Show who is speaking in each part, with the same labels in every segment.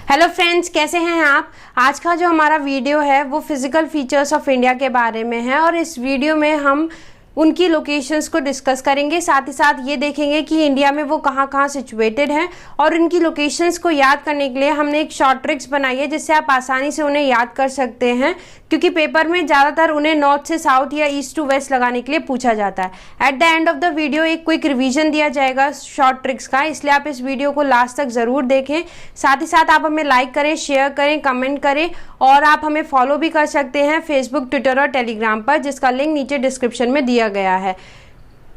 Speaker 1: Hello friends, कैसे हैं आप। आज का जो हमारा वीडियो है वो फिजिकल फीचर्स ऑफ इंडिया के बारे में है और इस वीडियो में हम उनकी लोकेशंस को डिस्कस करेंगे। साथ ही साथ ये देखेंगे कि इंडिया में वो कहाँ कहाँ सिचुएटेड हैं और इनकी लोकेशंस को याद करने के लिए हमने एक शॉर्ट ट्रिक्स बनाई है जिससे आप आसानी से उन्हें याद कर सकते हैं, क्योंकि पेपर में ज़्यादातर उन्हें नॉर्थ से साउथ या ईस्ट टू वेस्ट लगाने के लिए पूछा जाता है। At the end of the video एक क्विक रिवीजन दिया जाएगा शॉर्ट ट्रिक्स का, इसलिए आप इस वीडियो को लास्ट तक ज़रूर देखें। साथ ही साथ आप हमें लाइक करें, शेयर करें, कमेंट करें और आप हमें फॉलो भी कर सकते हैं फेसबुक, ट्विटर और टेलीग्राम पर, जिसका लिंक नीचे डिस्क्रिप्शन में दिया गया है।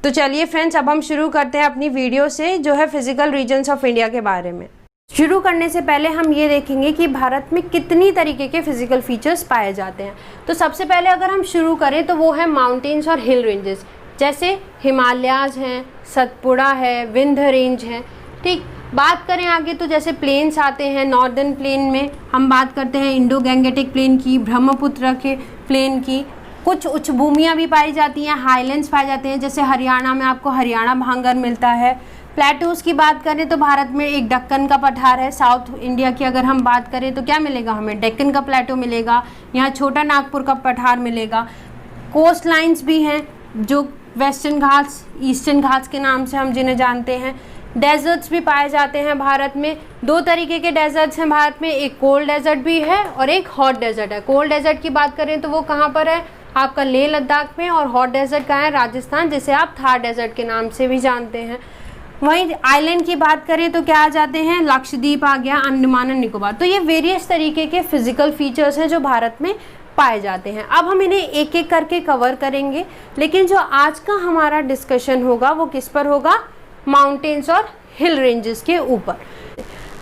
Speaker 1: तो चलिए फ्रेंड्स, अब हम शुरू करते हैं अपनी वीडियो से जो है फिजिकल रीजन्स ऑफ इंडिया के बारे में। शुरू करने से पहले हम ये देखेंगे कि भारत में कितनी तरीके के फिजिकल फीचर्स पाए जाते हैं। तो सबसे पहले अगर हम शुरू करें तो वो है माउंटेन्स और हिल रेंजेस, जैसे हिमालयाज हैं, सतपुड़ा है, विंध्य रेंज है। ठीक, बात करें आगे तो जैसे प्लेन्स आते हैं। नॉर्दर्न प्लेन में हम बात करते हैं इंडो गैंगेटिक प्लेन की, ब्रह्मपुत्र के प्लेन की। कुछ उच्च भूमियाँ भी पाई जाती हैं, हाईलैंड्स पाए जाते हैं, जैसे हरियाणा में आपको हरियाणा भांगर मिलता है। प्लेटूज़ की बात करें तो भारत में एक दक्कन का पठार है। साउथ इंडिया की अगर हम बात करें तो क्या मिलेगा हमें, डेक्कन का प्लेटो मिलेगा, यहाँ छोटा नागपुर का पठार मिलेगा। कोस्ट लाइन्स भी हैं जो वेस्टर्न घाट्स, ईस्टर्न घाट्स के नाम से हम जिन्हें जानते हैं। डेजर्ट्स भी पाए जाते हैं भारत में। दो तरीके के डेजर्ट्स हैं भारत में, एक कोल्ड डेजर्ट भी है और एक हॉट डेजर्ट है। कोल्ड डेजर्ट की बात करें तो वो कहाँ पर है, आपका लेह लद्दाख में, और हॉट डेजर्ट कहाँ है, राजस्थान, जिसे आप थार डेजर्ट के नाम से भी जानते हैं। वहीं आइलैंड की बात करें तो क्या आ जाते हैं, लक्षद्वीप आ गया, अंडमान एंड निकोबार। तो ये वेरियस तरीके के फिजिकल फीचर्स हैं जो भारत में पाए जाते हैं। अब हम इन्हें एक एक करके कवर करेंगे, लेकिन जो आज का हमारा डिस्कशन होगा वो किस पर होगा, माउंटेन्स और हिल रेंजेस के ऊपर।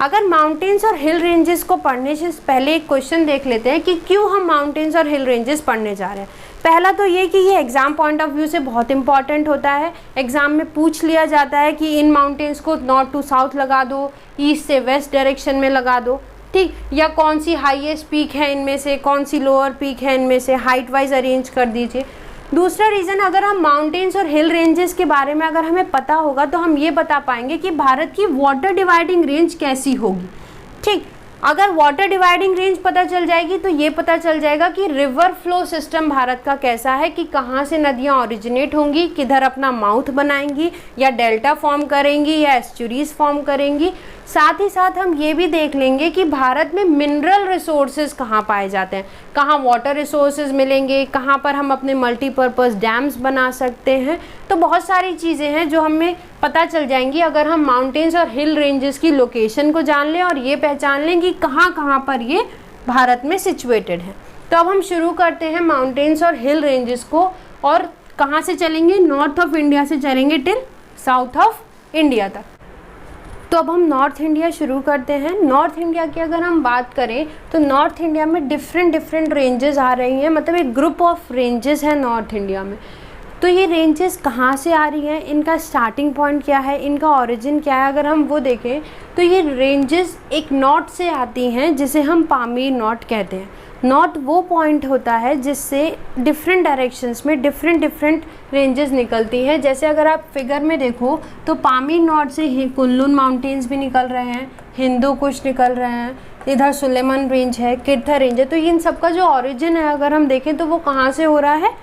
Speaker 1: अगर माउंटेन्स और हिल रेंजेस को पढ़ने से पहले एक क्वेश्चन देख लेते हैं कि क्यों हम माउंटेन्स और हिल रेंजेस पढ़ने जा रहे हैं। पहला तो ये कि ये एग्जाम पॉइंट ऑफ व्यू से बहुत इंपॉर्टेंट होता है। एग्जाम में पूछ लिया जाता है कि इन माउंटेन्स को नॉर्थ टू साउथ लगा दो, ईस्ट से वेस्ट डायरेक्शन में लगा दो, ठीक, या कौन सी हाईएस्ट पीक है इनमें से, कौन सी लोअर पीक है इनमें से, हाइट वाइज अरेंज कर दीजिए। दूसरा रीज़न, अगर हम माउंटेन्स और हिल रेंजेस के बारे में अगर हमें पता होगा तो हम ये बता पाएंगे कि भारत की वाटर डिवाइडिंग रेंज कैसी होगी। ठीक, अगर वाटर डिवाइडिंग रेंज पता चल जाएगी तो ये पता चल जाएगा कि रिवर फ्लो सिस्टम भारत का कैसा है, कि कहाँ से नदियाँ ओरिजिनेट होंगी, किधर अपना माउथ बनाएंगी, या डेल्टा फॉर्म करेंगी या एस्चुरीज फॉर्म करेंगी। साथ ही साथ हम ये भी देख लेंगे कि भारत में मिनरल रिसोर्सेज कहाँ पाए जाते हैं, कहाँ वाटर रिसोर्सेज मिलेंगे, कहाँ पर हम अपने मल्टीपर्पज़ डैम्स बना सकते हैं। तो बहुत सारी चीज़ें हैं जो हमें पता चल जाएंगी अगर हम माउंटेन्स और हिल रेंजेस की लोकेशन को जान लें और ये पहचान लें कि कहाँ कहाँ पर ये भारत में सिचुएटेड है। तो अब हम शुरू करते हैं माउंटेन्स और हिल रेंजेस को, और कहाँ से चलेंगे, नॉर्थ ऑफ इंडिया से चलेंगे टिल साउथ ऑफ इंडिया तक। तो अब हम नॉर्थ इंडिया शुरू करते हैं। नॉर्थ इंडिया की अगर हम बात करें तो नॉर्थ इंडिया में डिफरेंट रेंजेस आ रही हैं, मतलब एक ग्रुप ऑफ रेंजेस है नॉर्थ इंडिया में। तो ये रेंजेस कहाँ से आ रही हैं, इनका स्टार्टिंग पॉइंट क्या है, इनका ओरिजिन क्या है, अगर हम वो देखें तो ये रेंजेस एक नॉट से आती हैं जिसे हम पामीर नॉट कहते हैं। नॉट वो पॉइंट होता है जिससे डिफरेंट डायरेक्शंस में डिफरेंट रेंजेस निकलती हैं। जैसे अगर आप फिगर में देखो तो पामीर नॉट से कुल्लू माउंटेन्स भी निकल रहे हैं, हिंदू कुश निकल रहे हैं, इधर सुलेमान रेंज है, किरथा रेंज है। तो इन सब का जो ऑरिजिन है अगर हम देखें तो वो कहाँ से हो रहा है,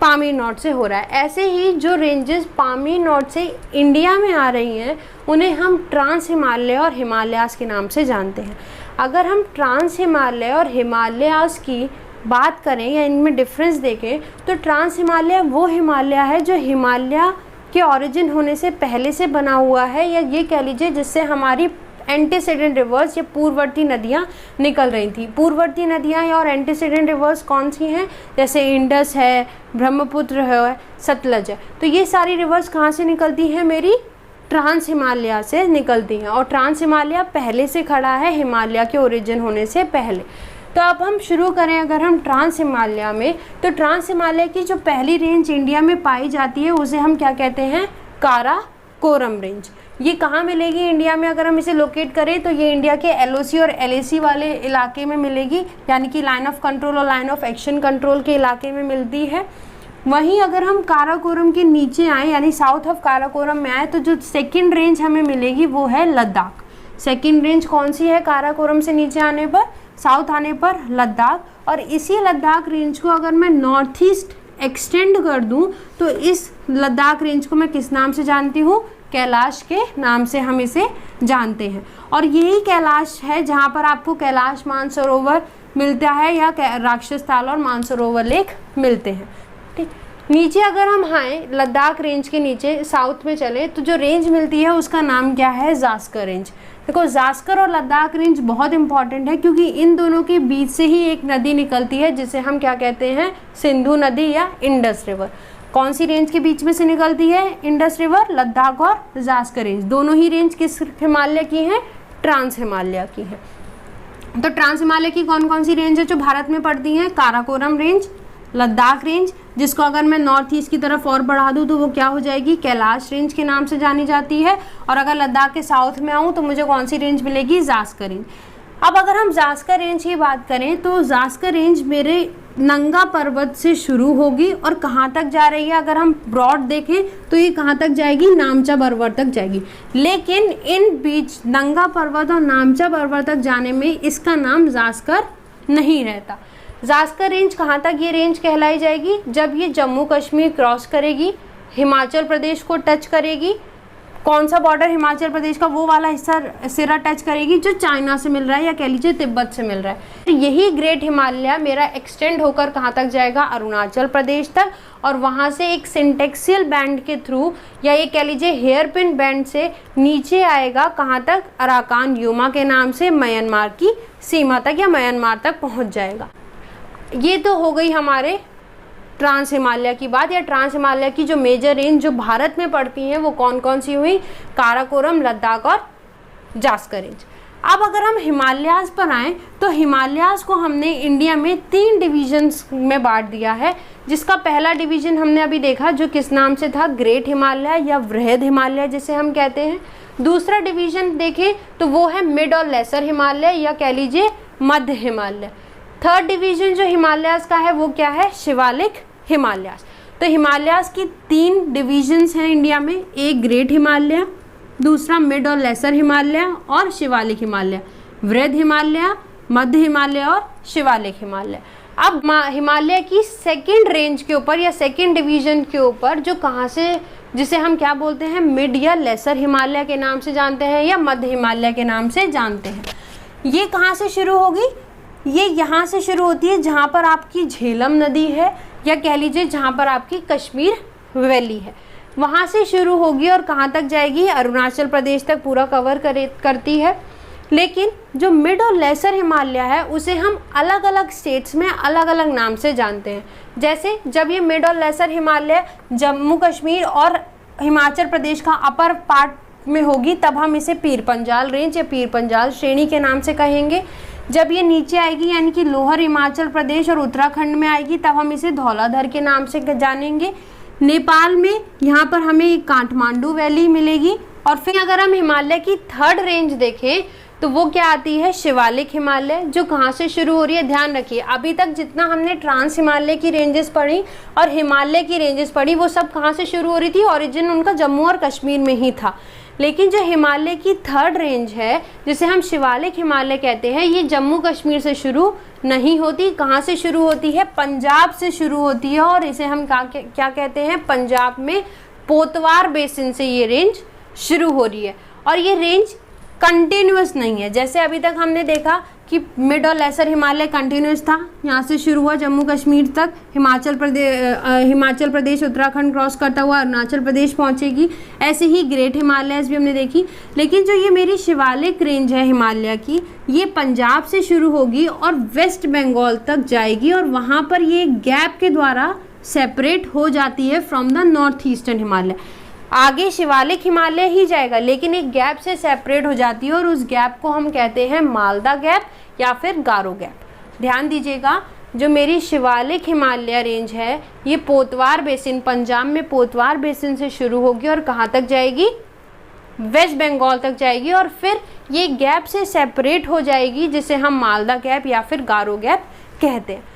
Speaker 1: पामीर नॉट से हो रहा है। ऐसे ही जो रेंजेस पामीर नॉट से इंडिया में आ रही हैं उन्हें हम ट्रांस हिमालय और हिमालयास के नाम से जानते हैं। अगर हम ट्रांस हिमालय और हिमालयास की बात करें या इनमें डिफरेंस देखें तो ट्रांस हिमालय वो हिमालय है जो हिमालय के ओरिजिन होने से पहले से बना हुआ है, या ये कह लीजिए जिससे हमारी एंटीसीडेंट रिवर्स या पूर्ववर्ती नदियाँ निकल रही थी। पूर्ववर्ती नदियाँ या और एंटीसीडेंट रिवर्स कौन सी हैं, जैसे इंडस है, ब्रह्मपुत्र है, सतलज है। तो ये सारी रिवर्स कहाँ से निकलती हैं, मेरी ट्रांस हिमालय से निकलती हैं, और ट्रांस हिमालय पहले से खड़ा है हिमालय के ओरिजिन होने से पहले। तो अब हम शुरू करें अगर हम ट्रांस हिमालय में, तो ट्रांस हिमालय की जो पहली रेंज इंडिया में पाई जाती है उसे हम क्या कहते हैं, काराकोरम रेंज। ये कहाँ मिलेगी इंडिया में, अगर हम इसे लोकेट करें तो ये इंडिया के एलओसी और एलएसी वाले इलाके में मिलेगी, यानी कि लाइन ऑफ कंट्रोल और लाइन ऑफ एक्शन कंट्रोल के इलाके में मिलती है। वहीं अगर हम काराकोरम के नीचे आए, यानी साउथ ऑफ काराकोरम में आए, तो जो सेकंड रेंज हमें मिलेगी वो है लद्दाख। सेकंड रेंज कौन सी है काराकोरम से नीचे आने पर, साउथ आने पर लद्दाख। और इसी लद्दाख रेंज को अगर मैं नॉर्थ ईस्ट एक्सटेंड कर दूं तो इस लद्दाख रेंज को मैं किस नाम से जानती हूँ, कैलाश के नाम से हम इसे जानते हैं। और यही कैलाश है जहाँ पर आपको कैलाश मानसरोवर मिलता है या राक्षस ताल और मानसरोवर लेक मिलते हैं। ठीक, नीचे अगर हम आए लद्दाख रेंज के नीचे साउथ में चले तो जो रेंज मिलती है उसका नाम क्या है, जास्कर रेंज। देखो जास्कर और लद्दाख रेंज बहुत इंपॉर्टेंट है क्योंकि इन दोनों के बीच से ही एक नदी निकलती है जिसे हम क्या कहते हैं, सिंधु नदी या इंडस रिवर। कौन सी रेंज के बीच में से निकलती है, इंडस रिवर, लद्दाख और जास्कर रेंज। दोनों ही रेंज किस हिमालय की हैं, ट्रांस हिमालय की है। तो ट्रांस हिमालय की कौन कौन सी रेंज है जो भारत में पड़ती हैं, काराकोरम रेंज, लद्दाख रेंज, जिसको अगर मैं नॉर्थ ईस्ट की तरफ और बढ़ा दूँ तो वो क्या हो जाएगी, कैलाश रेंज के नाम से जानी जाती है। और अगर लद्दाख के साउथ में आऊँ तो मुझे कौन सी रेंज मिलेगी, जास्कर रेंज। अब अगर हम जास्कर रेंज की बात करें तो जास्कर रेंज मेरे नंगा पर्वत से शुरू होगी और कहाँ तक जा रही है, अगर हम ब्रॉड देखें तो ये कहाँ तक जाएगी, नामचा पर्वत तक जाएगी। लेकिन इन बीच नंगा पर्वत और नामचा पर्वत तक जाने में इसका नाम जास्कर नहीं रहता। जास्कर रेंज कहाँ तक ये रेंज कहलाई जाएगी, जब ये जम्मू कश्मीर क्रॉस करेगी, हिमाचल प्रदेश को टच करेगी। कौन सा बॉर्डर, हिमाचल प्रदेश का वो वाला हिस्सा सिरा टच करेगी जो चाइना से मिल रहा है या कह लीजिए तिब्बत से मिल रहा है। तो यही ग्रेट हिमालय मेरा एक्सटेंड होकर कहाँ तक जाएगा, अरुणाचल प्रदेश तक। और वहाँ से एक सिंटेक्सियल बैंड के थ्रू या ये कह लीजिए हेयर पिन बैंड से नीचे आएगा कहाँ तक, अराकान यूमा के नाम से म्यांमार की सीमा तक या म्यांमार तक पहुँच जाएगा। ये तो हो गई हमारे ट्रांस हिमालय की बात, या ट्रांस हिमालय की जो मेजर रेंज जो भारत में पड़ती हैं वो कौन कौन सी हुई, काराकोरम, लद्दाख और जास्कर रेंज। अब अगर हम हिमालयाज पर आएँ तो हिमालयाज को हमने इंडिया में 3 डिवीजन्स में बांट दिया है, जिसका पहला डिवीजन हमने अभी देखा जो किस नाम से था, ग्रेट हिमालय या वृहद हिमालय जिसे हम कहते हैं। दूसरा डिवीजन देखें तो वो है मिड और लेसर हिमालय या कह लीजिए मध्य हिमालय। थर्ड डिवीजन जो हिमालयाज का है वो क्या है, शिवालिक हिमालयाज। तो हिमालयाज की 3 डिवीजन्स हैं इंडिया में, एक ग्रेट हिमालय, दूसरा मिड और लेसर हिमालय और शिवालिक हिमालय, वृहद हिमालय, मध्य हिमालय और शिवालिक हिमालय। अब हिमालय की सेकंड रेंज के ऊपर या सेकंड डिवीजन के ऊपर जो कहाँ से, जिसे हम क्या बोलते हैं, मिड या लेसर हिमालय के नाम से जानते हैं या मध्य हिमालय के नाम से जानते हैं। ये कहाँ से शुरू होगी, ये यहाँ से शुरू होती है जहाँ पर आपकी झेलम नदी है या कह लीजिए जहाँ पर आपकी कश्मीर वैली है, वहाँ से शुरू होगी और कहाँ तक जाएगी, अरुणाचल प्रदेश तक पूरा कवर करती है। लेकिन जो मिड और लेसर हिमालय है उसे हम अलग अलग स्टेट्स में अलग अलग नाम से जानते हैं। जैसे जब ये मिड और लेसर हिमालय जम्मू कश्मीर और हिमाचल प्रदेश का अपर पार्ट में होगी तब हम इसे पीर पंजाल रेंज या पीर पंजाल श्रेणी के नाम से कहेंगे। जब ये नीचे आएगी यानी कि लोअर हिमाचल प्रदेश और उत्तराखंड में आएगी तब हम इसे धौलाधर के नाम से जानेंगे। नेपाल में यहाँ पर हमें एक काठमांडू वैली मिलेगी। और फिर अगर हम हिमालय की थर्ड रेंज देखें तो वो क्या आती है, शिवालिक हिमालय, जो कहाँ से शुरू हो रही है। ध्यान रखिए अभी तक जितना हमने ट्रांस हिमालय की रेंजेस पढ़ी और हिमालय की रेंजेस पढ़ी वो सब कहाँ से शुरू हो रही थी, ओरिजिन उनका जम्मू और कश्मीर में ही था। लेकिन जो हिमालय की थर्ड रेंज है जिसे हम शिवालिक हिमालय कहते हैं, ये जम्मू कश्मीर से शुरू नहीं होती। कहाँ से शुरू होती है, पंजाब से शुरू होती है। और इसे हम क्या कहते हैं, पंजाब में पोतवार बेसिन से ये रेंज शुरू हो रही है। और ये रेंज कंटिन्यूस नहीं है, जैसे अभी तक हमने देखा कि मिड और लेसर हिमालय कंटिन्यूस था, यहाँ से शुरू हुआ जम्मू कश्मीर तक, हिमाचल प्रदेश उत्तराखंड क्रॉस करता हुआ अरुणाचल प्रदेश पहुँचेगी। ऐसे ही ग्रेट हिमालयस भी हमने देखी। लेकिन जो ये मेरी शिवालिक रेंज है हिमालय की, ये पंजाब से शुरू होगी और वेस्ट बंगाल तक जाएगी और वहाँ पर ये गैप के द्वारा सेपरेट हो जाती है from the north eastern Himalaya. आगे शिवालिक हिमालय ही जाएगा लेकिन एक गैप से सेपरेट हो जाती है और उस गैप को हम कहते हैं मालदा गैप या फिर गारो गैप। ध्यान दीजिएगा, जो मेरी शिवालिक हिमालय रेंज है ये पोतवार बेसिन, पंजाब में पोतवार बेसिन से शुरू होगी और कहाँ तक जाएगी, वेस्ट बंगाल तक जाएगी और फिर ये गैप से सेपरेट हो जाएगी जिसे हम मालदा गैप या फिर गारो गैप कहते हैं।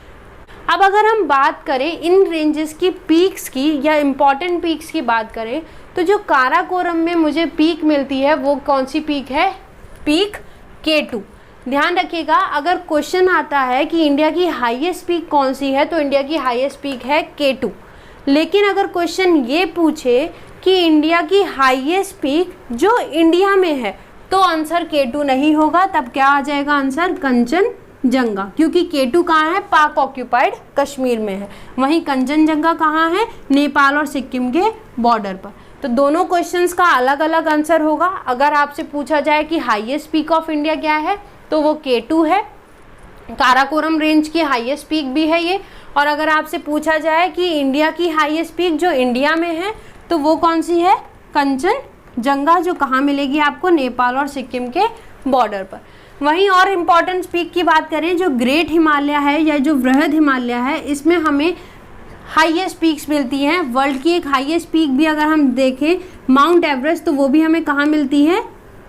Speaker 1: अब अगर हम बात करें इन रेंजेस की पीक्स की या इम्पॉर्टेंट पीक्स की बात करें तो जो काराकोरम में मुझे पीक मिलती है वो कौन सी पीक है, पीक K2। ध्यान रखिएगा, अगर क्वेश्चन आता है कि इंडिया की हाईएस्ट पीक कौन सी है, तो इंडिया की हाईएस्ट पीक है K2। लेकिन अगर क्वेश्चन ये पूछे कि इंडिया की हाईएस्ट पीक जो इंडिया में है, तो आंसर K2 नहीं होगा, तब क्या आ जाएगा आंसर कंचनजंगा, क्योंकि K2 कहाँ है, पाक ऑक्यूपाइड कश्मीर में है। वहीं कंचनजंगा कहाँ है, नेपाल और सिक्किम के बॉर्डर पर। तो दोनों क्वेश्चंस का अलग अलग आंसर होगा। अगर आपसे पूछा जाए कि हाईएस्ट पीक ऑफ इंडिया क्या है, तो वो K2 है, काराकोरम रेंज की हाईएस्ट पीक भी है ये। और अगर आपसे पूछा जाए कि इंडिया की हाईएस्ट पीक जो इंडिया में है, तो वो कौन सी है, कंचनजंगा, जो कहाँ मिलेगी आपको, नेपाल और सिक्किम के बॉर्डर पर। वहीं और इम्पॉर्टेंट पीक की बात करें, जो ग्रेट हिमालय है या जो वृहद हिमालय है, इसमें हमें हाईएस्ट पीक्स मिलती हैं। वर्ल्ड की एक हाईएस्ट पीक भी अगर हम देखें माउंट एवरेस्ट, तो वो भी हमें कहाँ मिलती है,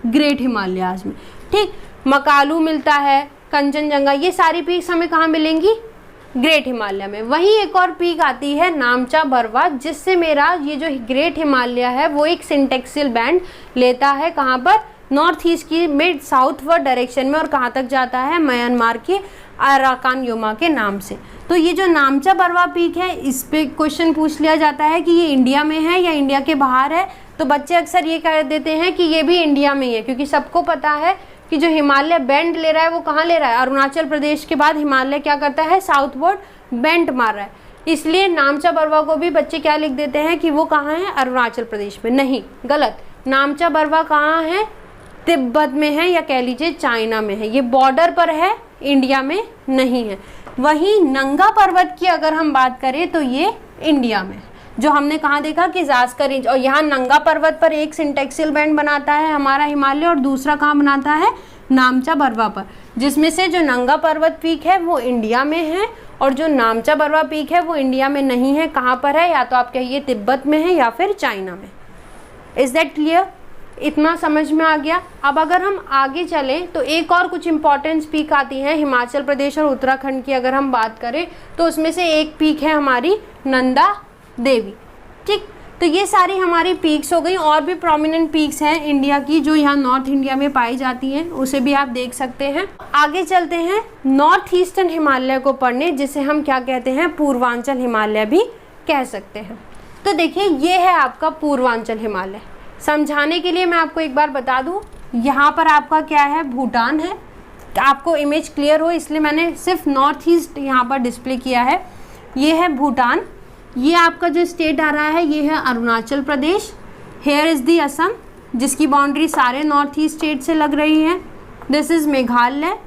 Speaker 1: ग्रेट हिमालयाज में। ठीक, मकालू मिलता है, कंचनजंगा, ये सारी पीक्स हमें कहाँ मिलेंगी, ग्रेट हिमालय में। वहीं एक और पीक आती है नामचा बरवा, जिससे मेरा ये जो ग्रेट हिमालय है वो एक सिंटेक्सियल बैंड लेता है, कहाँ पर, नॉर्थ ईस्ट की में साउथवर्ड डायरेक्शन में, और कहाँ तक जाता है, म्यांमार के अराकान योमा के नाम से। तो ये जो नामचा बरवा पीक है, इस पे क्वेश्चन पूछ लिया जाता है कि ये इंडिया में है या इंडिया के बाहर है, तो बच्चे अक्सर ये कह देते हैं कि ये भी इंडिया में ही है, क्योंकि सबको पता है कि जो हिमालय बेंड ले रहा है वो कहाँ ले रहा है, अरुणाचल प्रदेश के बाद हिमालय क्या करता है, साउथवर्ड बेंड मार रहा है। इसलिए नामचा बरवा को भी बच्चे क्या लिख देते हैं कि वो कहाँ है, अरुणाचल प्रदेश में। नहीं, गलत, नामचा बरवा कहाँ है, तिब्बत में है, या कह लीजिए चाइना में है, ये बॉर्डर पर है, इंडिया में नहीं है। वहीं नंगा पर्वत की अगर हम बात करें, तो ये इंडिया में, जो हमने कहाँ देखा कि जास्कर रेंज, और यहाँ नंगा पर्वत पर एक सिंटेक्सियल बैंड बनाता है हमारा हिमालय, और दूसरा कहाँ बनाता है, नामचा बरवा पर, जिसमें से जो नंगा पर्वत पीक है वो इंडिया में है, और जो नामचा बरवा पीक है वो इंडिया में नहीं है। कहाँ पर है, या तो आप कहिए तिब्बत में है या फिर चाइना में। इज दैट क्लियर, इतना समझ में आ गया। अब अगर हम आगे चलें, तो एक और कुछ इंपॉर्टेंट पीक आती हैं हिमाचल प्रदेश और उत्तराखंड की अगर हम बात करें, तो उसमें से एक पीक है हमारी नंदा देवी। ठीक, तो ये सारी हमारी पीक्स हो गई। और भी प्रोमिनेंट पीक्स हैं इंडिया की जो यहाँ नॉर्थ इंडिया में पाई जाती हैं, उसे भी आप देख सकते हैं। आगे चलते हैं नॉर्थ ईस्टर्न हिमालय को पढ़ने, जिसे हम क्या कहते हैं, पूर्वांचल हिमालय भी कह सकते हैं। तो देखिए, ये है आपका पूर्वांचल हिमालय। समझाने के लिए मैं आपको एक बार बता दूं, यहाँ पर आपका क्या है, भूटान है। आपको इमेज क्लियर हो इसलिए मैंने सिर्फ नॉर्थ ईस्ट यहाँ पर डिस्प्ले किया है। ये है भूटान, ये आपका जो स्टेट आ रहा है ये है Arunachal Pradesh. Here is the Assam, जिसकी बाउंड्री सारे नॉर्थ ईस्ट स्टेट से लग रही है। This is Meghalaya,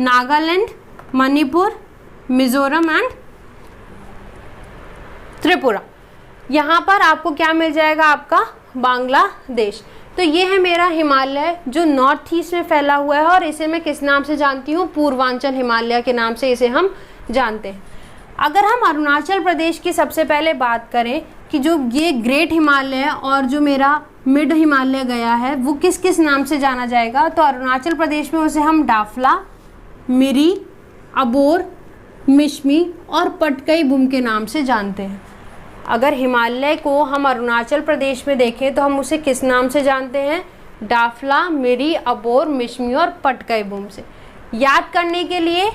Speaker 1: Nagaland, Manipur, Mizoram and Tripura. यहाँ पर आपको क्या मिल जाएगा, आपका बांग्लादेश। तो ये है मेरा हिमालय जो नॉर्थ ईस्ट में फैला हुआ है, और इसे मैं किस नाम से जानती हूँ, पूर्वांचल हिमालय के नाम से इसे हम जानते हैं। अगर हम अरुणाचल प्रदेश की सबसे पहले बात करें कि जो ये ग्रेट हिमालय और जो मेरा मिड हिमालय गया है वो किस किस नाम से जाना जाएगा, तो अरुणाचल प्रदेश में उसे हम डाफला, मिरी, अबोर, मिश्मी और पटकई बुम के नाम से जानते हैं। अगर हिमालय को हम अरुणाचल प्रदेश में देखें तो हम उसे किस नाम से जानते हैं, डाफला, मिरी, अबोर, मिश्मी और पटकई बुम से। याद करने के लिए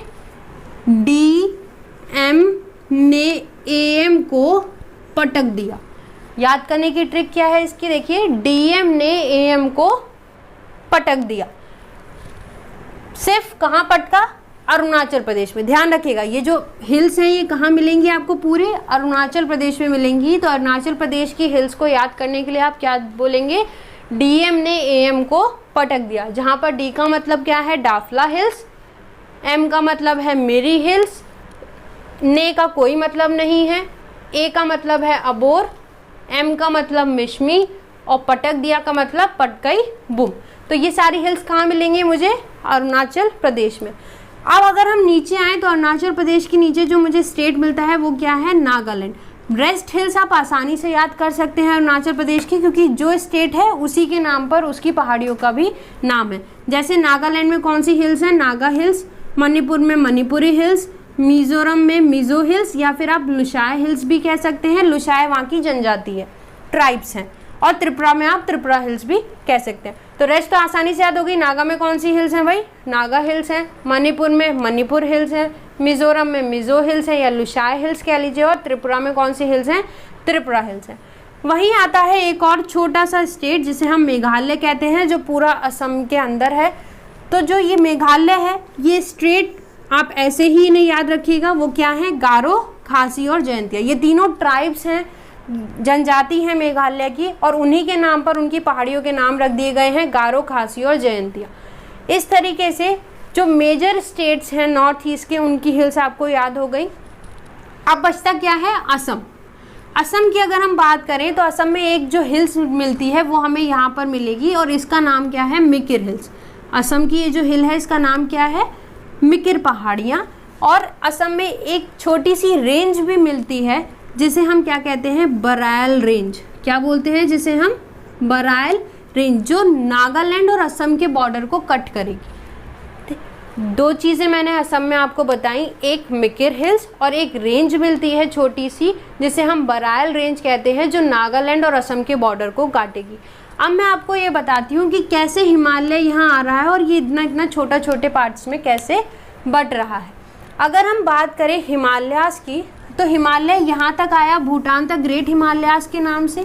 Speaker 1: DM ने AM को पटक दिया। याद करने की ट्रिक क्या है इसकी, देखिए, DM ने AM को पटक दिया। सिर्फ कहाँ पटका, अरुणाचल प्रदेश में। ध्यान रखिएगा, ये जो हिल्स हैं ये कहाँ मिलेंगी आपको, पूरे अरुणाचल प्रदेश में मिलेंगी। तो अरुणाचल प्रदेश की हिल्स को याद करने के लिए आप क्या बोलेंगे, DM ने AM को पटक दिया। जहाँ पर D का मतलब क्या है, डाफला हिल्स, M का मतलब है मिरी हिल्स, ने का कोई मतलब नहीं है, A का मतलब है अबोर, M का मतलब मिश्मी और पटक दिया का मतलब पटकई बुम। तो ये सारी हिल्स कहाँ मिलेंगी मुझे, अरुणाचल प्रदेश में। अब अगर हम नीचे आए तो अरुणाचल प्रदेश के नीचे जो मुझे स्टेट मिलता है वो क्या है, नागालैंड। ब्रेस्ट हिल्स आप आसानी से याद कर सकते हैं अरुणाचल प्रदेश की, क्योंकि जो स्टेट है उसी के नाम पर उसकी पहाड़ियों का भी नाम है। जैसे नागालैंड में कौन सी हिल्स हैं, नागा हिल्स, मणिपुर में मणिपुरी हिल्स, मिजोरम में मिजो हिल्स, या फिर आप लुशाय हिल्स भी कह सकते हैं। लुशाय वहाँ की जनजाति है, ट्राइब्स हैं। और त्रिपुरा में आप त्रिपुरा हिल्स भी कह सकते हैं। तो रेस्ट तो आसानी से याद होगी। नागा में कौन सी हिल्स हैं भाई? नागा हिल्स हैं। मणिपुर में मणिपुर हिल्स हैं। मिजोरम में मिजो हिल्स हैं या लुशाई हिल्स कह लीजिए। और त्रिपुरा में कौन सी हिल्स हैं? त्रिपुरा हिल्स हैं। वहीं आता है एक और छोटा सा स्टेट जिसे हम मेघालय कहते हैं, जो पूरा असम के अंदर है। तो जो ये मेघालय है, ये स्टेट आप ऐसे ही नहीं याद रखिएगा, वो क्या है? गारो, खासी और जयंतिया। ये तीनों ट्राइब्स हैं, जनजाति है मेघालय की, और उन्हीं के नाम पर उनकी पहाड़ियों के नाम रख दिए गए हैं, गारो, खासी और जयंतिया। इस तरीके से जो मेजर स्टेट्स हैं नॉर्थ ईस्ट के, उनकी हिल्स आपको याद हो गई। अब बचता क्या है? असम। असम की अगर हम बात करें तो असम में एक जो हिल्स मिलती है वो हमें यहाँ पर मिलेगी, और इसका नाम क्या है? मिकिर हिल्स। असम की ये जो हिल है इसका नाम क्या है? मिकिर पहाड़ियाँ। और असम में एक छोटी सी रेंज भी मिलती है जिसे हम क्या कहते हैं? बरायल रेंज। क्या बोलते हैं जिसे हम? बरायल रेंज, जो नागालैंड और असम के बॉर्डर को कट करेगी। दो चीज़ें मैंने असम में आपको बताई, एक मिकिर हिल्स और एक रेंज मिलती है छोटी सी जिसे हम बरायल रेंज कहते हैं, जो नागालैंड और असम के बॉर्डर को काटेगी। अब मैं आपको ये बताती हूँ कि कैसे हिमालय यहाँ आ रहा है और ये इतना इतना छोटा छोटे पार्ट्स में कैसे बट रहा है। अगर हम बात करें हिमालयास की, तो हिमालय यहाँ तक आया भूटान तक ग्रेट हिमालयास के नाम से,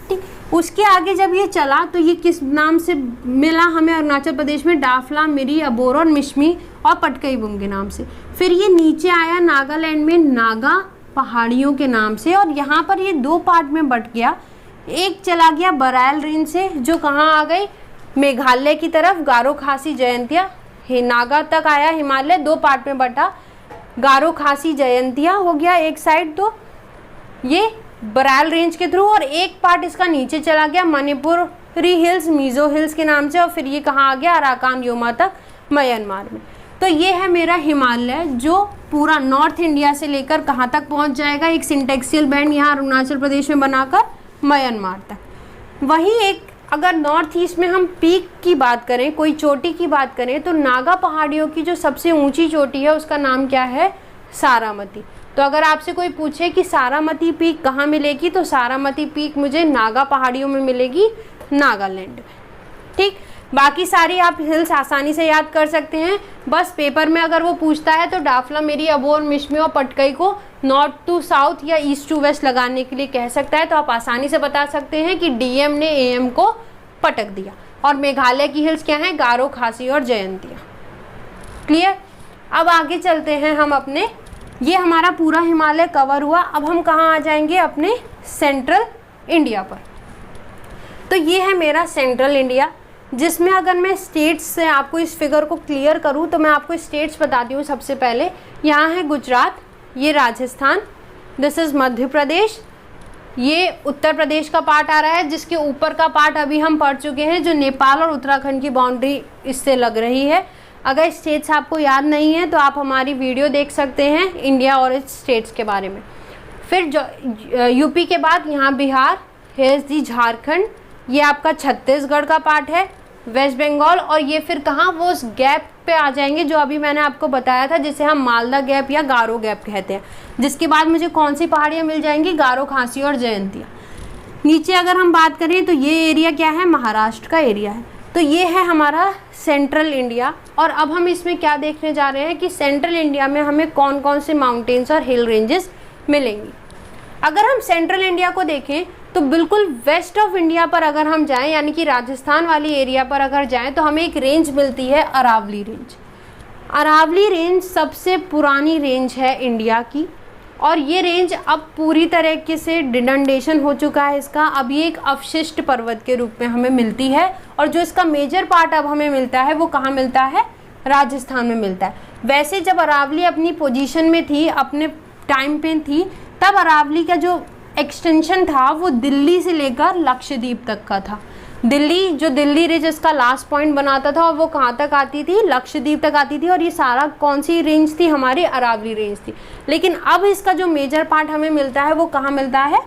Speaker 1: ठीक। उसके आगे जब ये चला तो ये किस नाम से मिला हमें? अरुणाचल प्रदेश में डाफला, मिरी, अबोर और मिश्मी और पटकाईबुम के नाम से। फिर ये नीचे आया नागालैंड में नागा पहाड़ियों के नाम से, और यहाँ पर ये दो पार्ट में बट गया। एक चला गया बरायल रेंज से, जो कहाँ आ गई? मेघालय की तरफ, गारो, खासी, जयंतिया। नागा तक आया हिमालय, दो पार्ट में बटा, गारो, खासी, जयंतिया हो गया एक साइड, तो ये बरायल रेंज के थ्रू। और एक पार्ट इसका नीचे चला गया मणिपुरी हिल्स, मिजो हिल्स के नाम से, और फिर ये कहाँ आ गया? अराकान योमा तक, म्यांमार में। तो ये है मेरा हिमालय, जो पूरा नॉर्थ इंडिया से लेकर कहाँ तक पहुँच जाएगा? एक सिंटेक्सियल बैंड यहाँ अरुणाचल प्रदेश में बनाकर म्यांमार तक। वहीं एक अगर नॉर्थ ईस्ट में हम पीक की बात करें, कोई चोटी की बात करें, तो नागा पहाड़ियों की जो सबसे ऊंची चोटी है उसका नाम क्या है? सारामती। तो अगर आपसे कोई पूछे कि सारामती पीक कहाँ मिलेगी, तो सारामती पीक मुझे नागा पहाड़ियों में मिलेगी, नागालैंड में, ठीक। बाकी सारी आप हिल्स आसानी से याद कर सकते हैं। बस पेपर में अगर वो पूछता है तो डाफला, मिरी, अबोर, मिश्मी और पटकई को नॉर्थ टू साउथ या ईस्ट टू वेस्ट लगाने के लिए कह सकता है। तो आप आसानी से बता सकते हैं कि डीएम ने एएम को पटक दिया। और मेघालय की हिल्स क्या हैं? गारो, खासी और जयंतिया। क्लियर? अब आगे चलते हैं हम अपने, ये हमारा पूरा हिमालय कवर हुआ। अब हम कहाँ आ जाएंगे? अपने सेंट्रल इंडिया पर। तो ये है मेरा सेंट्रल इंडिया, जिसमें अगर मैं स्टेट्स से आपको इस फिगर को क्लियर करूँ तो मैं आपको स्टेट्स बताती हूँ। सबसे पहले यहाँ है गुजरात, ये राजस्थान, दिस इज़ मध्य प्रदेश, ये उत्तर प्रदेश का पार्ट आ रहा है, जिसके ऊपर का पार्ट अभी हम पढ़ चुके हैं, जो नेपाल और उत्तराखंड की बाउंड्री इससे लग रही है। अगर स्टेट्स आपको याद नहीं है तो आप हमारी वीडियो देख सकते हैं इंडिया और इस स्टेट्स के बारे में। फिर जो यूपी के बाद यहाँ बिहार, हेज दी झारखंड, ये आपका छत्तीसगढ़ का पार्ट है, वेस्ट बंगाल, और ये फिर कहाँ? वो उस गैप पे आ जाएंगे जो अभी मैंने आपको बताया था, जिसे हम मालदा गैप या गारो गैप कहते हैं। जिसके बाद मुझे कौन सी पहाड़ियाँ मिल जाएंगी? गारो, खासी और जयंतिया। नीचे अगर हम बात करें तो ये एरिया क्या है? महाराष्ट्र का एरिया है। तो ये है हमारा सेंट्रल इंडिया। और अब हम इसमें क्या देखने जा रहे हैं कि सेंट्रल इंडिया में हमें कौन कौन से माउंटेन्स और हिल रेंजेस मिलेंगी। अगर हम सेंट्रल इंडिया को देखें तो बिल्कुल वेस्ट ऑफ इंडिया पर अगर हम जाएं, यानी कि राजस्थान वाली एरिया पर अगर जाएं, तो हमें एक रेंज मिलती है, अरावली रेंज। अरावली रेंज सबसे पुरानी रेंज है इंडिया की, और ये रेंज अब पूरी तरीके से डिनडेशन हो चुका है इसका। अब ये एक अवशिष्ट पर्वत के रूप में हमें मिलती है, और जो इसका मेजर पार्ट अब हमें मिलता है वो कहाँ मिलता है? राजस्थान में मिलता है। वैसे जब अरावली अपनी पोजीशन में थी, अपने टाइम पे थी, तब अरावली का जो एक्सटेंशन था वो दिल्ली से लेकर लक्षद्वीप तक का था। दिल्ली, जो दिल्ली रिज इसका लास्ट पॉइंट बनाता था, और वो कहाँ तक आती थी? लक्षद्वीप तक आती थी। और ये सारा कौन सी रेंज थी? हमारी अरावली रेंज थी। लेकिन अब इसका जो मेजर पार्ट हमें मिलता है वो कहाँ मिलता है?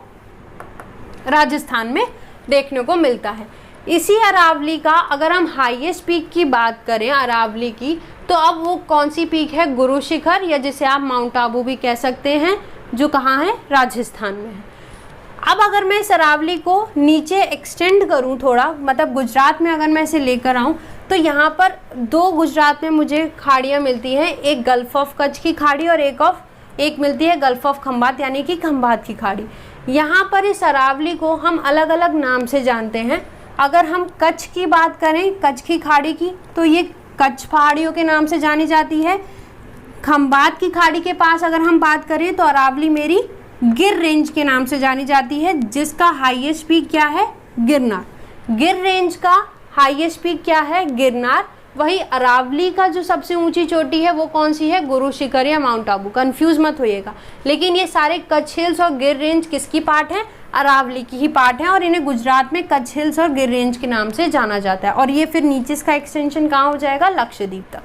Speaker 1: राजस्थान में देखने को मिलता है। इसी अरावली का अगर हम हाईएस्ट पीक की बात करें अरावली की, तो अब वो कौन सी पीक है? गुरु शिखर, या जिसे आप माउंट आबू भी कह सकते हैं, जो कहाँ है? राजस्थान में है। अब अगर मैं इस अरावली को नीचे एक्सटेंड करूं थोड़ा, मतलब गुजरात में अगर मैं इसे लेकर आऊं, तो यहाँ पर दो गुजरात में मुझे खाड़ियाँ मिलती हैं, एक गल्फ ऑफ कच्छ की खाड़ी और एक मिलती है गल्फ ऑफ खंबात यानी कि खंबात की खाड़ी। यहाँ पर इस अरावली को हम अलग अलग नाम से जानते हैं। अगर हम कच्छ की बात करें, कच्छ की खाड़ी की, तो ये कच्छ पहाड़ियों के नाम से जानी जाती है। खंबात की खाड़ी के पास अगर हम बात करें तो अरावली मेरी गिर रेंज के नाम से जानी जाती है, जिसका हाईएस्ट पीक क्या है, गिरनार। गिर रेंज का हाईएस्ट पीक क्या है, गिरनार। वही अरावली का जो सबसे ऊंची चोटी है वो कौन सी है, गुरु शिखर या माउंट आबू, कंफ्यूज मत होइएगा। लेकिन ये सारे कच्छ हिल्स और गिर रेंज किसकी पार्ट है, अरावली की ही पार्ट है, और इन्हें गुजरात में कच्छ हिल्स और गिर रेंज के नाम से जाना जाता है। और ये फिर नीचे इसका एक्सटेंशन कहाँ हो जाएगा, लक्षद्वीप तक।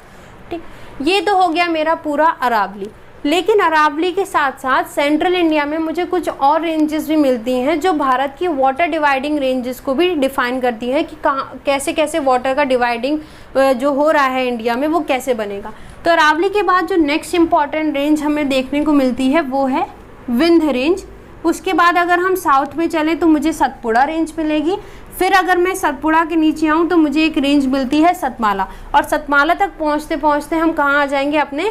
Speaker 1: ठीक, ये तो हो गया मेरा पूरा अरावली। लेकिन अरावली के साथ साथ सेंट्रल इंडिया में मुझे कुछ और रेंजेस भी मिलती हैं जो भारत की वाटर डिवाइडिंग रेंजेस को भी डिफाइन करती हैं कि कहाँ कैसे कैसे वाटर का डिवाइडिंग जो हो रहा है इंडिया में वो कैसे बनेगा। तो अरावली के बाद जो नेक्स्ट इम्पॉर्टेंट रेंज हमें देखने को मिलती है वो है विंध्य रेंज। उसके बाद अगर हम साउथ में चलें तो मुझे सतपुड़ा रेंज मिलेगी। फिर अगर मैं सतपुड़ा के नीचे आऊँ तो मुझे एक रेंज मिलती है सतमाला, और सतमाला तक पहुँचते पहुँचते हम कहाँ आ जाएंगे, अपने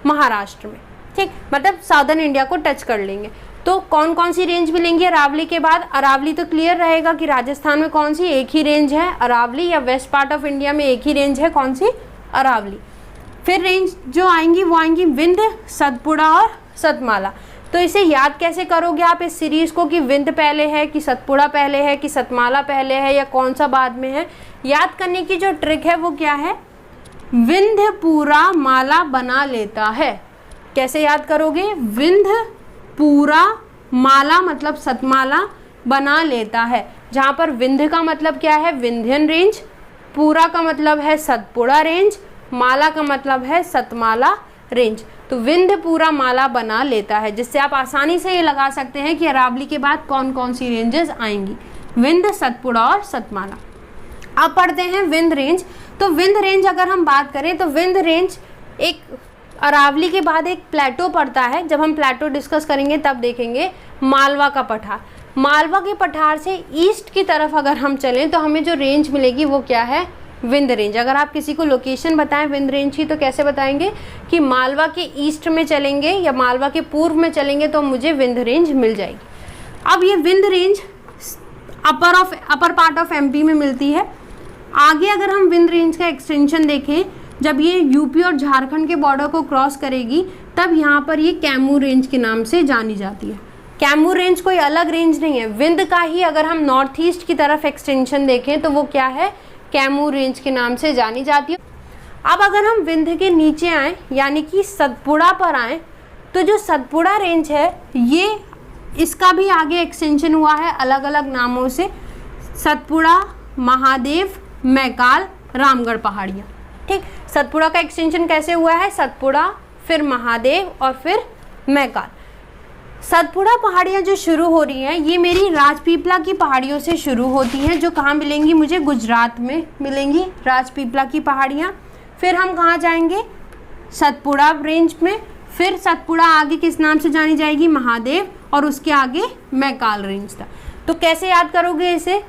Speaker 1: महाराष्ट्र में। ठीक, मतलब साउदर्न इंडिया को टच कर लेंगे। तो कौन कौन सी रेंज मिलेंगी अरावली के बाद, अरावली तो क्लियर रहेगा कि राजस्थान में कौन सी एक ही रेंज है अरावली, या वेस्ट पार्ट ऑफ इंडिया में एक ही रेंज है कौन सी, अरावली। फिर रेंज जो आएंगी वो आएंगी विंध्य, सतपुड़ा और सतमाला। तो इसे याद कैसे करोगे आप इस सीरीज को कि विंध्य पहले है कि सतपुड़ा पहले है कि सतमाला पहले है या कौन सा बाद में है। याद करने की जो ट्रिक है वो क्या है, विंध्य पूरा माला बना लेता है। कैसे याद करोगे, विंध्य पूरा माला मतलब सतमाला बना लेता है, जहाँ पर विंध्य का मतलब क्या है, विंध्यन रेंज, पूरा का मतलब है सतपुड़ा रेंज, माला का मतलब है सतमाला रेंज। तो विंध्य पूरा माला बना लेता है, जिससे आप आसानी से ये लगा सकते हैं कि अरावली के बाद कौन कौन सी रेंजेस आएंगी, विंध्य, सतपुड़ा और सतमाला। अब पढ़ते हैं विंध्य रेंज। तो विंध्य रेंज अगर हम बात करें तो विंध्य रेंज एक अरावली के बाद एक प्लेटो पड़ता है। जब हम प्लेटो डिस्कस करेंगे तब देखेंगे मालवा का पठार। मालवा के पठार से ईस्ट की तरफ अगर हम चलें तो हमें जो रेंज मिलेगी वो क्या है, विंध्य रेंज। अगर आप किसी को लोकेशन बताएं विंध्य रेंज की तो कैसे बताएंगे कि मालवा के ईस्ट में चलेंगे या मालवा के पूर्व में चलेंगे तो मुझे विंध्य रेंज मिल जाएगी। अब ये Vindhya range upper part of MP में मिलती है। आगे अगर हम विंध्य रेंज का एक्सटेंशन देखें, जब ये यूपी और झारखंड के बॉर्डर को क्रॉस करेगी तब यहाँ पर ये कैमूर रेंज के नाम से जानी जाती है। कैमूर रेंज कोई अलग रेंज नहीं है, विंध्य का ही अगर हम नॉर्थ ईस्ट की तरफ एक्सटेंशन देखें तो वो क्या है, कैमूर रेंज के नाम से जानी जाती है। अब अगर हम विंध्य के नीचे आए यानी कि सतपुड़ा पर आए तो जो सतपुड़ा रेंज है ये इसका भी आगे एक्सटेंशन हुआ है अलग अलग नामों से, सतपुड़ा, महादेव, मैकाल, रामगढ़ पहाड़ियाँ। ठीक, सतपुड़ा का एक्सटेंशन कैसे हुआ है, सतपुड़ा, फिर महादेव और फिर मैकाल। सतपुड़ा पहाड़ियाँ जो शुरू हो रही हैं ये मेरी राजपीपला की पहाड़ियों से शुरू होती हैं, जो कहाँ मिलेंगी, मुझे गुजरात में मिलेंगी राजपीपला की पहाड़ियाँ। फिर हम कहाँ जाएंगे, सतपुड़ा रेंज में। फिर सतपुड़ा आगे किस नाम से जानी जाएगी, महादेव, और उसके आगे मैकाल रेंज था। तो कैसे याद करोगे इसे,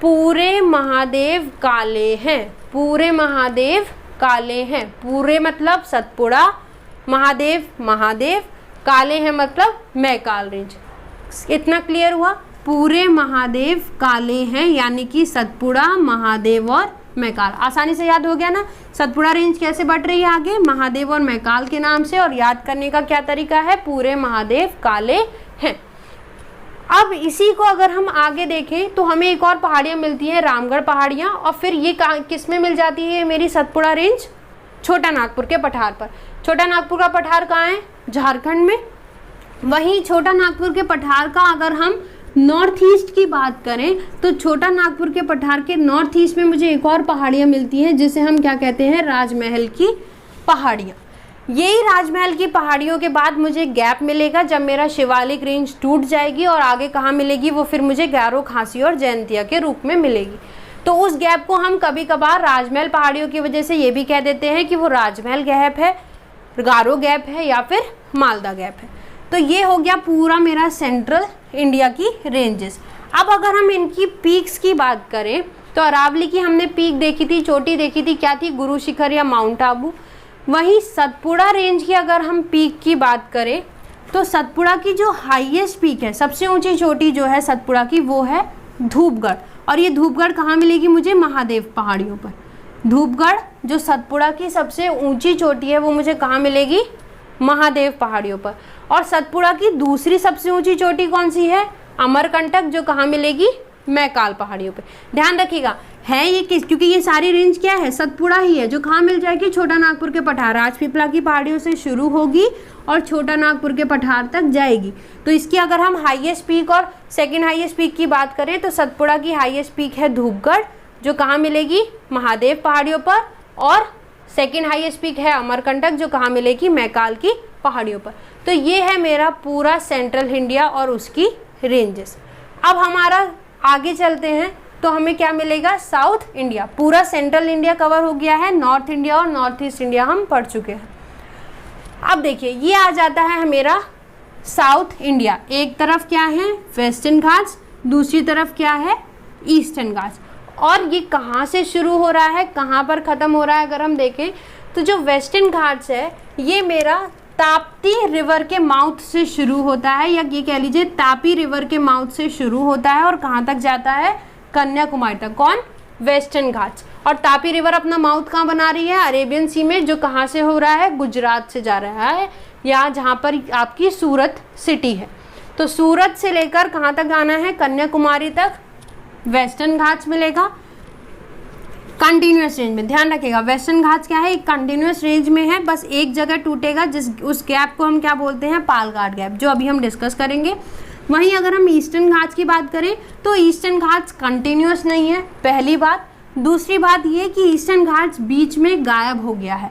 Speaker 1: पूरे महादेव काले हैं, पूरे महादेव काले हैं, पूरे मतलब सतपुड़ा, महादेव महादेव, काले हैं मतलब मैकाल रेंज। इतना क्लियर हुआ, पूरे महादेव काले हैं यानी कि सतपुड़ा, महादेव और मैकाल। आसानी से याद हो गया ना, सतपुड़ा रेंज कैसे बढ़ रही है आगे, महादेव और मैकाल के नाम से, और याद करने का क्या तरीका है, पूरे महादेव काले हैं। अब इसी को अगर हम आगे देखें तो हमें एक और पहाड़ियाँ मिलती हैं, रामगढ़ पहाड़ियाँ, और फिर ये किस में मिल जाती है मेरी सतपुड़ा रेंज, छोटा नागपुर के पठार पर। छोटा नागपुर का पठार कहाँ है, झारखंड में। वहीं छोटा नागपुर के पठार का अगर हम नॉर्थ ईस्ट की बात करें तो छोटा नागपुर के पठार के नॉर्थ ईस्ट में मुझे एक और पहाड़ियाँ मिलती हैं जिसे हम क्या कहते हैं, राजमहल की पहाड़ियाँ। यही राजमहल की पहाड़ियों के बाद मुझे गैप मिलेगा जब मेरा शिवालिक रेंज टूट जाएगी, और आगे कहाँ मिलेगी वो फिर मुझे गारो, खासी और जयंतिया के रूप में मिलेगी। तो उस गैप को हम कभी कभार राजमहल पहाड़ियों की वजह से ये भी कह देते हैं कि वो राजमहल गैप है, गारो गैप है या फिर मालदा गैप है। तो ये हो गया पूरा मेरा सेंट्रल इंडिया की रेंजेस। अब अगर हम इनकी पीक्स की बात करें तो अरावली की हमने पीक देखी थी, चोटी देखी थी, क्या थी, गुरु शिखर या माउंट आबू। वहीं सतपुड़ा रेंज की अगर हम पीक की बात करें तो सतपुड़ा की जो हाईएस्ट पीक है, सबसे ऊंची चोटी जो है सतपुड़ा की, वो है धूपगढ़। और ये धूपगढ़ कहाँ मिलेगी मुझे, महादेव पहाड़ियों पर। धूपगढ़ जो सतपुड़ा की सबसे ऊंची चोटी है वो मुझे कहाँ मिलेगी, महादेव पहाड़ियों पर। और सतपुड़ा की दूसरी सबसे ऊंची चोटी कौन सी है, अमरकंटक, जो कहाँ मिलेगी, मैकाल पहाड़ियों पे। ध्यान रखिएगा है ये किस, क्योंकि ये सारी रेंज क्या है, सतपुड़ा ही है, जो कहाँ मिल जाएगी, छोटा नागपुर के पठार, राजपीपला की पहाड़ियों से शुरू होगी और छोटा नागपुर के पठार तक जाएगी। तो इसकी अगर हम हाईएस्ट पीक और सेकंड हाईएस्ट पीक की बात करें तो सतपुड़ा की हाईएस्ट पीक है धूपगढ़, जो कहाँ मिलेगी, महादेव पहाड़ियों पर। और सेकंड हाईएस्ट पीक है अमरकंटक, जो कहाँ मिलेगी, मैकाल की पहाड़ियों पर। तो ये है मेरा पूरा सेंट्रल इंडिया और उसकी रेंजेस। अब हमारा आगे चलते हैं तो हमें क्या मिलेगा, साउथ इंडिया। पूरा सेंट्रल इंडिया कवर हो गया है, नॉर्थ इंडिया और नॉर्थ ईस्ट इंडिया हम पढ़ चुके हैं। अब देखिए ये आ जाता है मेरा साउथ इंडिया। एक तरफ क्या है, वेस्टर्न घाट्स, दूसरी तरफ क्या है, ईस्टर्न घाट्स। और ये कहाँ से शुरू हो रहा है, कहाँ पर ख़त्म हो रहा है, अगर हम देखें तो जो वेस्टर्न घाट्स है ये मेरा ताप्ती रिवर के माउथ से शुरू होता है, या ये कह लीजिए तापी रिवर के माउथ से शुरू होता है और कहाँ तक जाता है, कन्याकुमारी तक। कौन, वेस्टर्न घाट्स। और तापी रिवर अपना माउथ कहाँ बना रही है, अरेबियन सी में, जो कहाँ से हो रहा है, गुजरात से जा रहा है, या जहाँ पर आपकी सूरत सिटी है। तो सूरत से लेकर कहाँ तक आना है, कन्याकुमारी तक वेस्टर्न घाट्स मिलेगा कंटिन्यूस रेंज में। ध्यान रखिएगा वेस्टर्न घाट्स क्या है, एक कंटिन्यूस रेंज में है, बस एक जगह टूटेगा, जिस उस गैप को हम क्या बोलते हैं, पालघाट गैप, जो अभी हम डिस्कस करेंगे। वहीं अगर हम ईस्टर्न घाट्स की बात करें तो ईस्टर्न घाट्स कंटिन्यूस नहीं है, पहली बात। दूसरी बात ये कि ईस्टर्न घाट्स बीच में गायब हो गया है।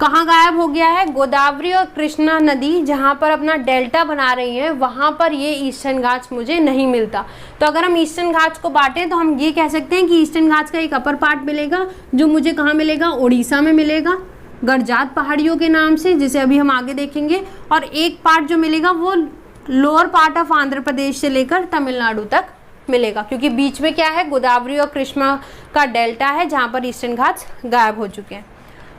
Speaker 1: कहाँ गायब हो गया है, गोदावरी और कृष्णा नदी जहाँ पर अपना डेल्टा बना रही है वहाँ पर ये ईस्टर्न घाट्स मुझे नहीं मिलता। तो अगर हम ईस्टर्न घाट्स को बांटें तो हम ये कह सकते हैं कि ईस्टर्न घाट्स का एक अपर पार्ट मिलेगा, जो मुझे कहाँ मिलेगा, उड़ीसा में मिलेगा, गरजात पहाड़ियों के नाम से, जिसे अभी हम आगे देखेंगे। और एक पार्ट जो मिलेगा वो lower part of Andhra Pradesh से लेकर तमिलनाडु तक मिलेगा, क्योंकि बीच में क्या है, गोदावरी और कृष्णा का डेल्टा है जहाँ पर ईस्टर्न घाट्स गायब हो चुके हैं।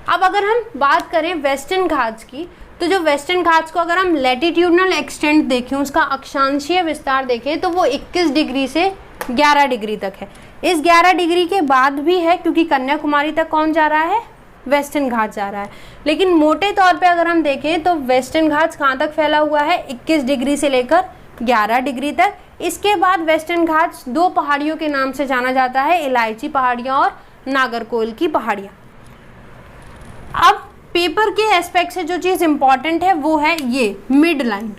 Speaker 1: अब अगर हम बात करें वेस्टर्न घाट्स की, तो जो वेस्टर्न घाट्स को अगर हम लैटिट्यूडनल एक्सटेंट देखें, उसका अक्षांशीय विस्तार देखें, तो वो 21 डिग्री से 11 डिग्री तक है। इस 11 डिग्री के बाद भी है, क्योंकि कन्याकुमारी तक कौन जा रहा है, वेस्टर्न घाट जा रहा है। लेकिन मोटे तौर पे अगर हम देखें तो वेस्टर्न घाट्स कहाँ तक फैला हुआ है, 21 डिग्री से लेकर 11 डिग्री तक। इसके बाद वेस्टर्न घाट्स दो पहाड़ियों के नाम से जाना जाता है, इलायची पहाड़ियाँ और नागरकोइल की पहाड़ियाँ। अब पेपर के एस्पेक्ट से जो चीज़ इंपॉर्टेंट है वो है ये मिड लाइन,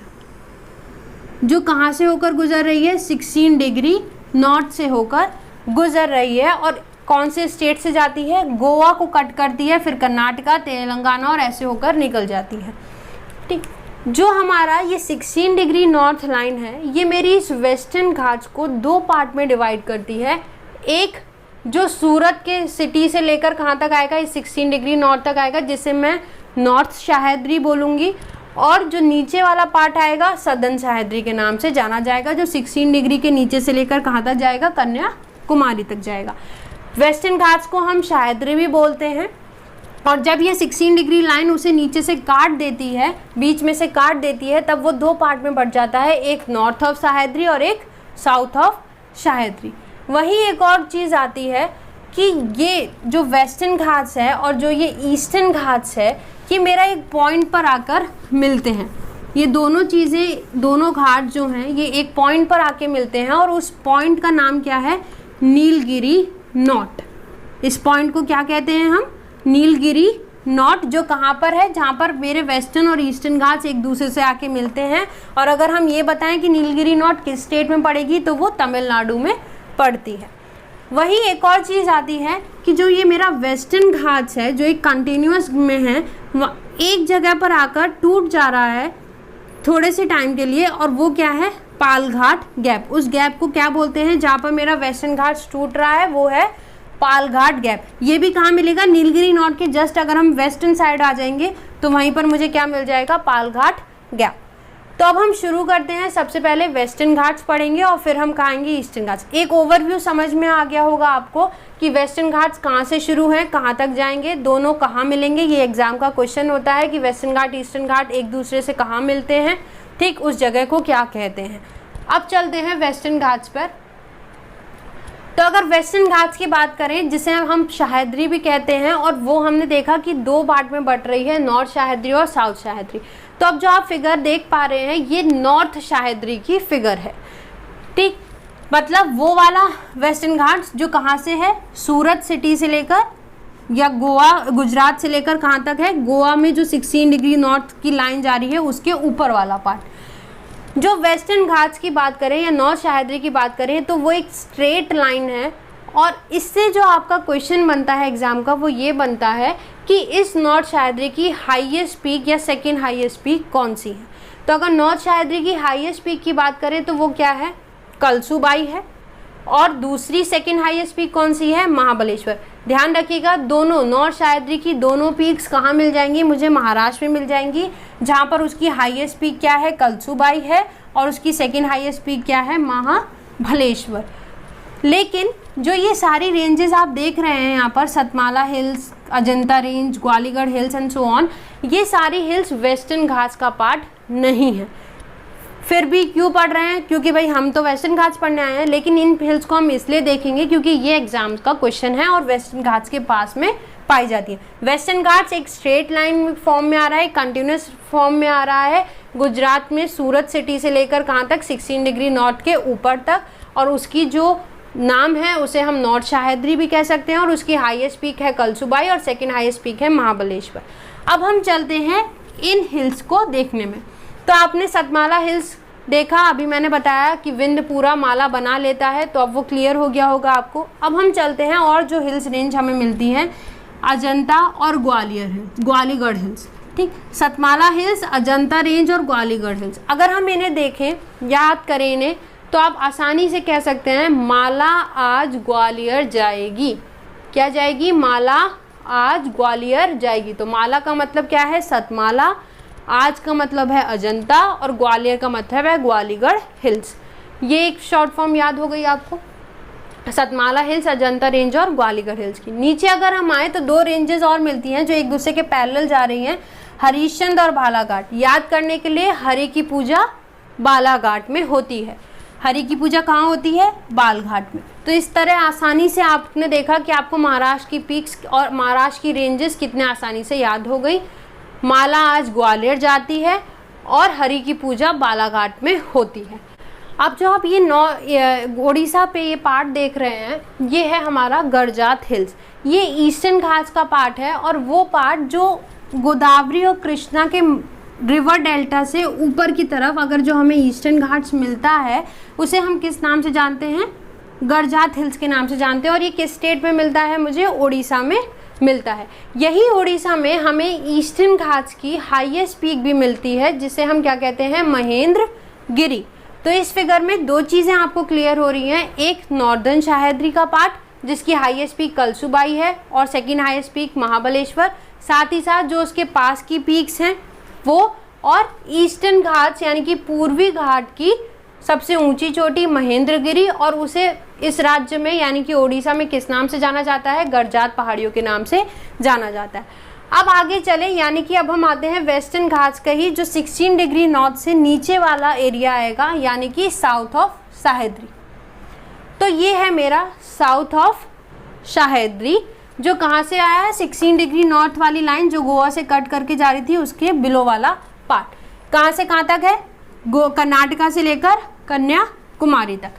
Speaker 1: जो कहाँ से होकर गुजर रही है, 16 डिग्री नॉर्थ से होकर गुजर रही है। और कौन से स्टेट से जाती है, गोवा को कट करती है, फिर कर्नाटका, तेलंगाना और ऐसे होकर निकल जाती है। ठीक, जो हमारा ये 16 डिग्री नॉर्थ लाइन है, ये मेरी इस वेस्टर्न घाट्स को दो पार्ट में डिवाइड करती है। एक जो सूरत के सिटी से लेकर कहाँ तक आएगा, इस 16 डिग्री नॉर्थ तक आएगा, जिसे मैं नॉर्थ सह्याद्री बोलूँगी। और जो नीचे वाला पार्ट आएगा सदर्न सह्याद्री के नाम से जाना जाएगा, जो 16 डिग्री के नीचे से लेकर कहाँ तक जाएगा, कन्याकुमारी तक जाएगा। वेस्टर्न घाट्स को हम सह्याद्री भी बोलते हैं। और जब ये 16 डिग्री लाइन उसे नीचे से काट देती है, बीच में से काट देती है, तब वो दो पार्ट में बढ़ जाता है, एक नॉर्थ ऑफ सह्याद्री और एक साउथ ऑफ सह्याद्री। वहीं एक और चीज़ आती है कि ये जो वेस्टर्न घाट्स है और जो ये ईस्टर्न घाट्स है, ये मेरा एक पॉइंट पर आकर मिलते हैं। ये दोनों चीज़ें, दोनों घाट जो हैं, ये एक पॉइंट पर आके मिलते हैं और उस पॉइंट का नाम क्या है, नीलगिरी नॉट। इस पॉइंट को क्या कहते हैं हम, नीलगिरी नॉट, जो कहाँ पर है, जहाँ पर मेरे वेस्टर्न और ईस्टर्न घाट्स एक दूसरे से आके मिलते हैं। और अगर हम ये बताएं कि नीलगिरी नॉट किस स्टेट में पड़ेगी, तो वो तमिलनाडु में पड़ती है। वही एक और चीज़ आती है कि जो ये मेरा वेस्टर्न घाट्स है, जो एक कंटिन्यूअस में है, एक जगह पर आकर टूट जा रहा है थोड़े से टाइम के लिए, और वो क्या है, पालघाट गैप। उस गैप को क्या बोलते हैं, जहाँ पर मेरा वेस्टर्न घाट्स टूट रहा है, वो है पालघाट गैप। ये भी कहाँ मिलेगा, नीलगिरी नॉट के जस्ट अगर हम वेस्टर्न साइड आ जाएंगे तो वहीं पर मुझे क्या मिल जाएगा, पालघाट गैप। तो अब हम शुरू करते हैं। सबसे पहले वेस्टर्न घाट्स पढ़ेंगे और फिर हम कहेंगे ईस्टर्न घाट्स। एक ओवरव्यू समझ में आ गया होगा आपको कि वेस्टर्न घाट्स कहाँ से शुरू हैं, कहाँ तक जाएंगे, दोनों कहाँ मिलेंगे। ये एग्जाम का क्वेश्चन होता है कि वेस्टर्न घाट ईस्टर्न घाट एक दूसरे से कहाँ मिलते हैं, ठीक, उस जगह को क्या कहते हैं। अब चलते हैं वेस्टर्न घाट्स पर। तो अगर वेस्टर्न घाट्स की बात करें, जिसे हम सह्याद्री भी कहते हैं, और वो हमने देखा कि दो पार्ट में बट रही है, नॉर्थ सह्याद्री और साउथ सह्याद्री। तो अब जो आप फिगर देख पा रहे हैं ये नॉर्थ सह्याद्री की फिगर है, ठीक, मतलब वो वाला वेस्टर्न घाट्स जो कहाँ से है, सूरत सिटी से लेकर या गोवा गुजरात से लेकर कहाँ तक है, गोवा में जो 16 डिग्री नॉर्थ की लाइन जा रही है उसके ऊपर वाला पार्ट। जो वेस्टर्न घाट्स की बात करें या नॉर्थ सह्याद्री की बात करें तो वो एक स्ट्रेट लाइन है, और इससे जो आपका क्वेश्चन बनता है एग्जाम का वो ये बनता है कि इस नॉर्थ सह्याद्री की हाईएस्ट पीक या सेकंड हाईएस्ट पीक कौन सी है। तो अगर नॉर्थ सह्याद्री की हाईएस्ट पीक की बात करें तो वो क्या है, कलसुबाई है, और दूसरी सेकंड हाईएस्ट पीक कौन सी है, महाबलेश्वर। ध्यान रखिएगा दोनों नॉर्थ सह्याद्री की दोनों पीक्स कहाँ मिल जाएंगी, मुझे महाराष्ट्र में मिल जाएंगी, जहाँ पर उसकी हाईएस्ट पीक क्या है, कलसुबाई है, और उसकी सेकंड हाईएस्ट पीक क्या है, महाबलेश्वर। लेकिन जो ये सारी रेंजेस आप देख रहे हैं यहाँ पर, Satmala hills, Ajanta range, Gawilgarh hills and so on, ये सारी हिल्स वेस्टर्न घाट्स का पार्ट नहीं है। फिर भी क्यों पढ़ रहे हैं, क्योंकि भाई हम तो वेस्टर्न घाट्स पढ़ने आए हैं, लेकिन इन हिल्स को हम इसलिए देखेंगे क्योंकि ये एग्जाम का क्वेश्चन है और वेस्टर्न घाट्स के पास में पाई जाती है। वेस्टर्न घाट्स एक स्ट्रेट लाइन फॉर्म में आ रहा है, कंटिन्यूस फॉर्म में आ रहा है, गुजरात में सूरत सिटी से लेकर कहाँ तक, 16 डिग्री नॉर्थ के ऊपर तक, और उसकी जो नाम है उसे हम नॉर्थ सह्याद्री भी कह सकते हैं, और उसकी हाईएस्ट पीक है कलसुबाई और सेकंड हाईएस्ट पीक है महाबलेश्वर। अब हम चलते हैं इन हिल्स को देखने में। तो आपने सतमाला हिल्स देखा, अभी मैंने बताया कि विंड पूरा माला बना लेता है, तो अब वो क्लियर हो गया होगा आपको। अब हम चलते हैं और जो हिल्स रेंज हमें मिलती है, अजंता और ग्वालियर है, ग्वालीगढ़ हिल्स, ठीक, सतमाला हिल्स, अजंता रेंज और ग्वालीगढ़ हिल्स। अगर हम इन्हें देखें, याद करें इन्हें, तो आप आसानी से कह सकते हैं माला आज ग्वालियर जाएगी। क्या जाएगी, माला आज ग्वालियर जाएगी। तो माला का मतलब क्या है, सतमाला, आज का मतलब है अजंता, और ग्वालियर का मतलब है ग्वालीगढ़ हिल्स। ये एक शॉर्ट फॉर्म याद हो गई आपको, सतमाला हिल्स, अजंता रेंज और ग्वालीगढ़ हिल्स की। नीचे अगर हम आए तो दो रेंजेस और मिलती हैं जो एक दूसरे के पैरेलल जा रही हैं, हरिश्चंद्र और बालाघाट। याद करने के लिए, हरि की पूजा बालाघाट में होती है, हरि की पूजा कहाँ होती है, बालघाट में। तो इस तरह आसानी से आपने देखा कि आपको महाराष्ट्र की पीक्स और महाराष्ट्र की रेंजेस कितने आसानी से याद हो गई। माला आज ग्वालियर जाती है और हरि की पूजा बालाघाट में होती है। अब जो आप ये उड़ीसा पे ये पार्ट देख रहे हैं, ये है हमारा गरजात हिल्स। ये ईस्टर्न घाट्स का पार्ट है, और वो पार्ट जो गोदावरी और कृष्णा के रिवर डेल्टा से ऊपर की तरफ अगर जो हमें ईस्टर्न घाट्स मिलता है उसे हम किस नाम से जानते हैं, गरजात हिल्स के नाम से जानते हैं। और ये किस स्टेट में मिलता है, मुझे उड़ीसा में मिलता है। यही उड़ीसा में हमें ईस्टर्न घाट्स की हाईएस्ट पीक भी मिलती है, जिसे हम क्या कहते हैं, महेंद्र गिरी। तो इस फिगर में दो चीज़ें आपको क्लियर हो रही हैं, एक नॉर्दर्न सह्याद्री का पार्ट जिसकी हाईएस्ट पीक कलसुबाई है और सेकंड हाईएस्ट पीक महाबलेश्वर, साथ ही साथ जो उसके पास की पीक्स हैं वो, और ईस्टर्न घाट्स यानी कि पूर्वी घाट की सबसे ऊंची चोटी महेंद्रगिरी, और उसे इस राज्य में यानी कि ओडिशा में किस नाम से जाना जाता है, गरजात पहाड़ियों के नाम से जाना जाता है। अब आगे चले, यानी कि अब हम आते हैं वेस्टर्न घाट्स का ही जो 16 डिग्री नॉर्थ से नीचे वाला एरिया आएगा, यानी कि साउथ ऑफ सह्याद्री। तो ये है मेरा साउथ ऑफ सह्याद्री, जो कहाँ से आया है, 16 डिग्री नॉर्थ वाली लाइन जो गोवा से कट करके जा रही थी उसके बिलो वाला पार्ट। कहाँ से कहाँ तक है, कर्नाटका से लेकर कन्याकुमारी तक।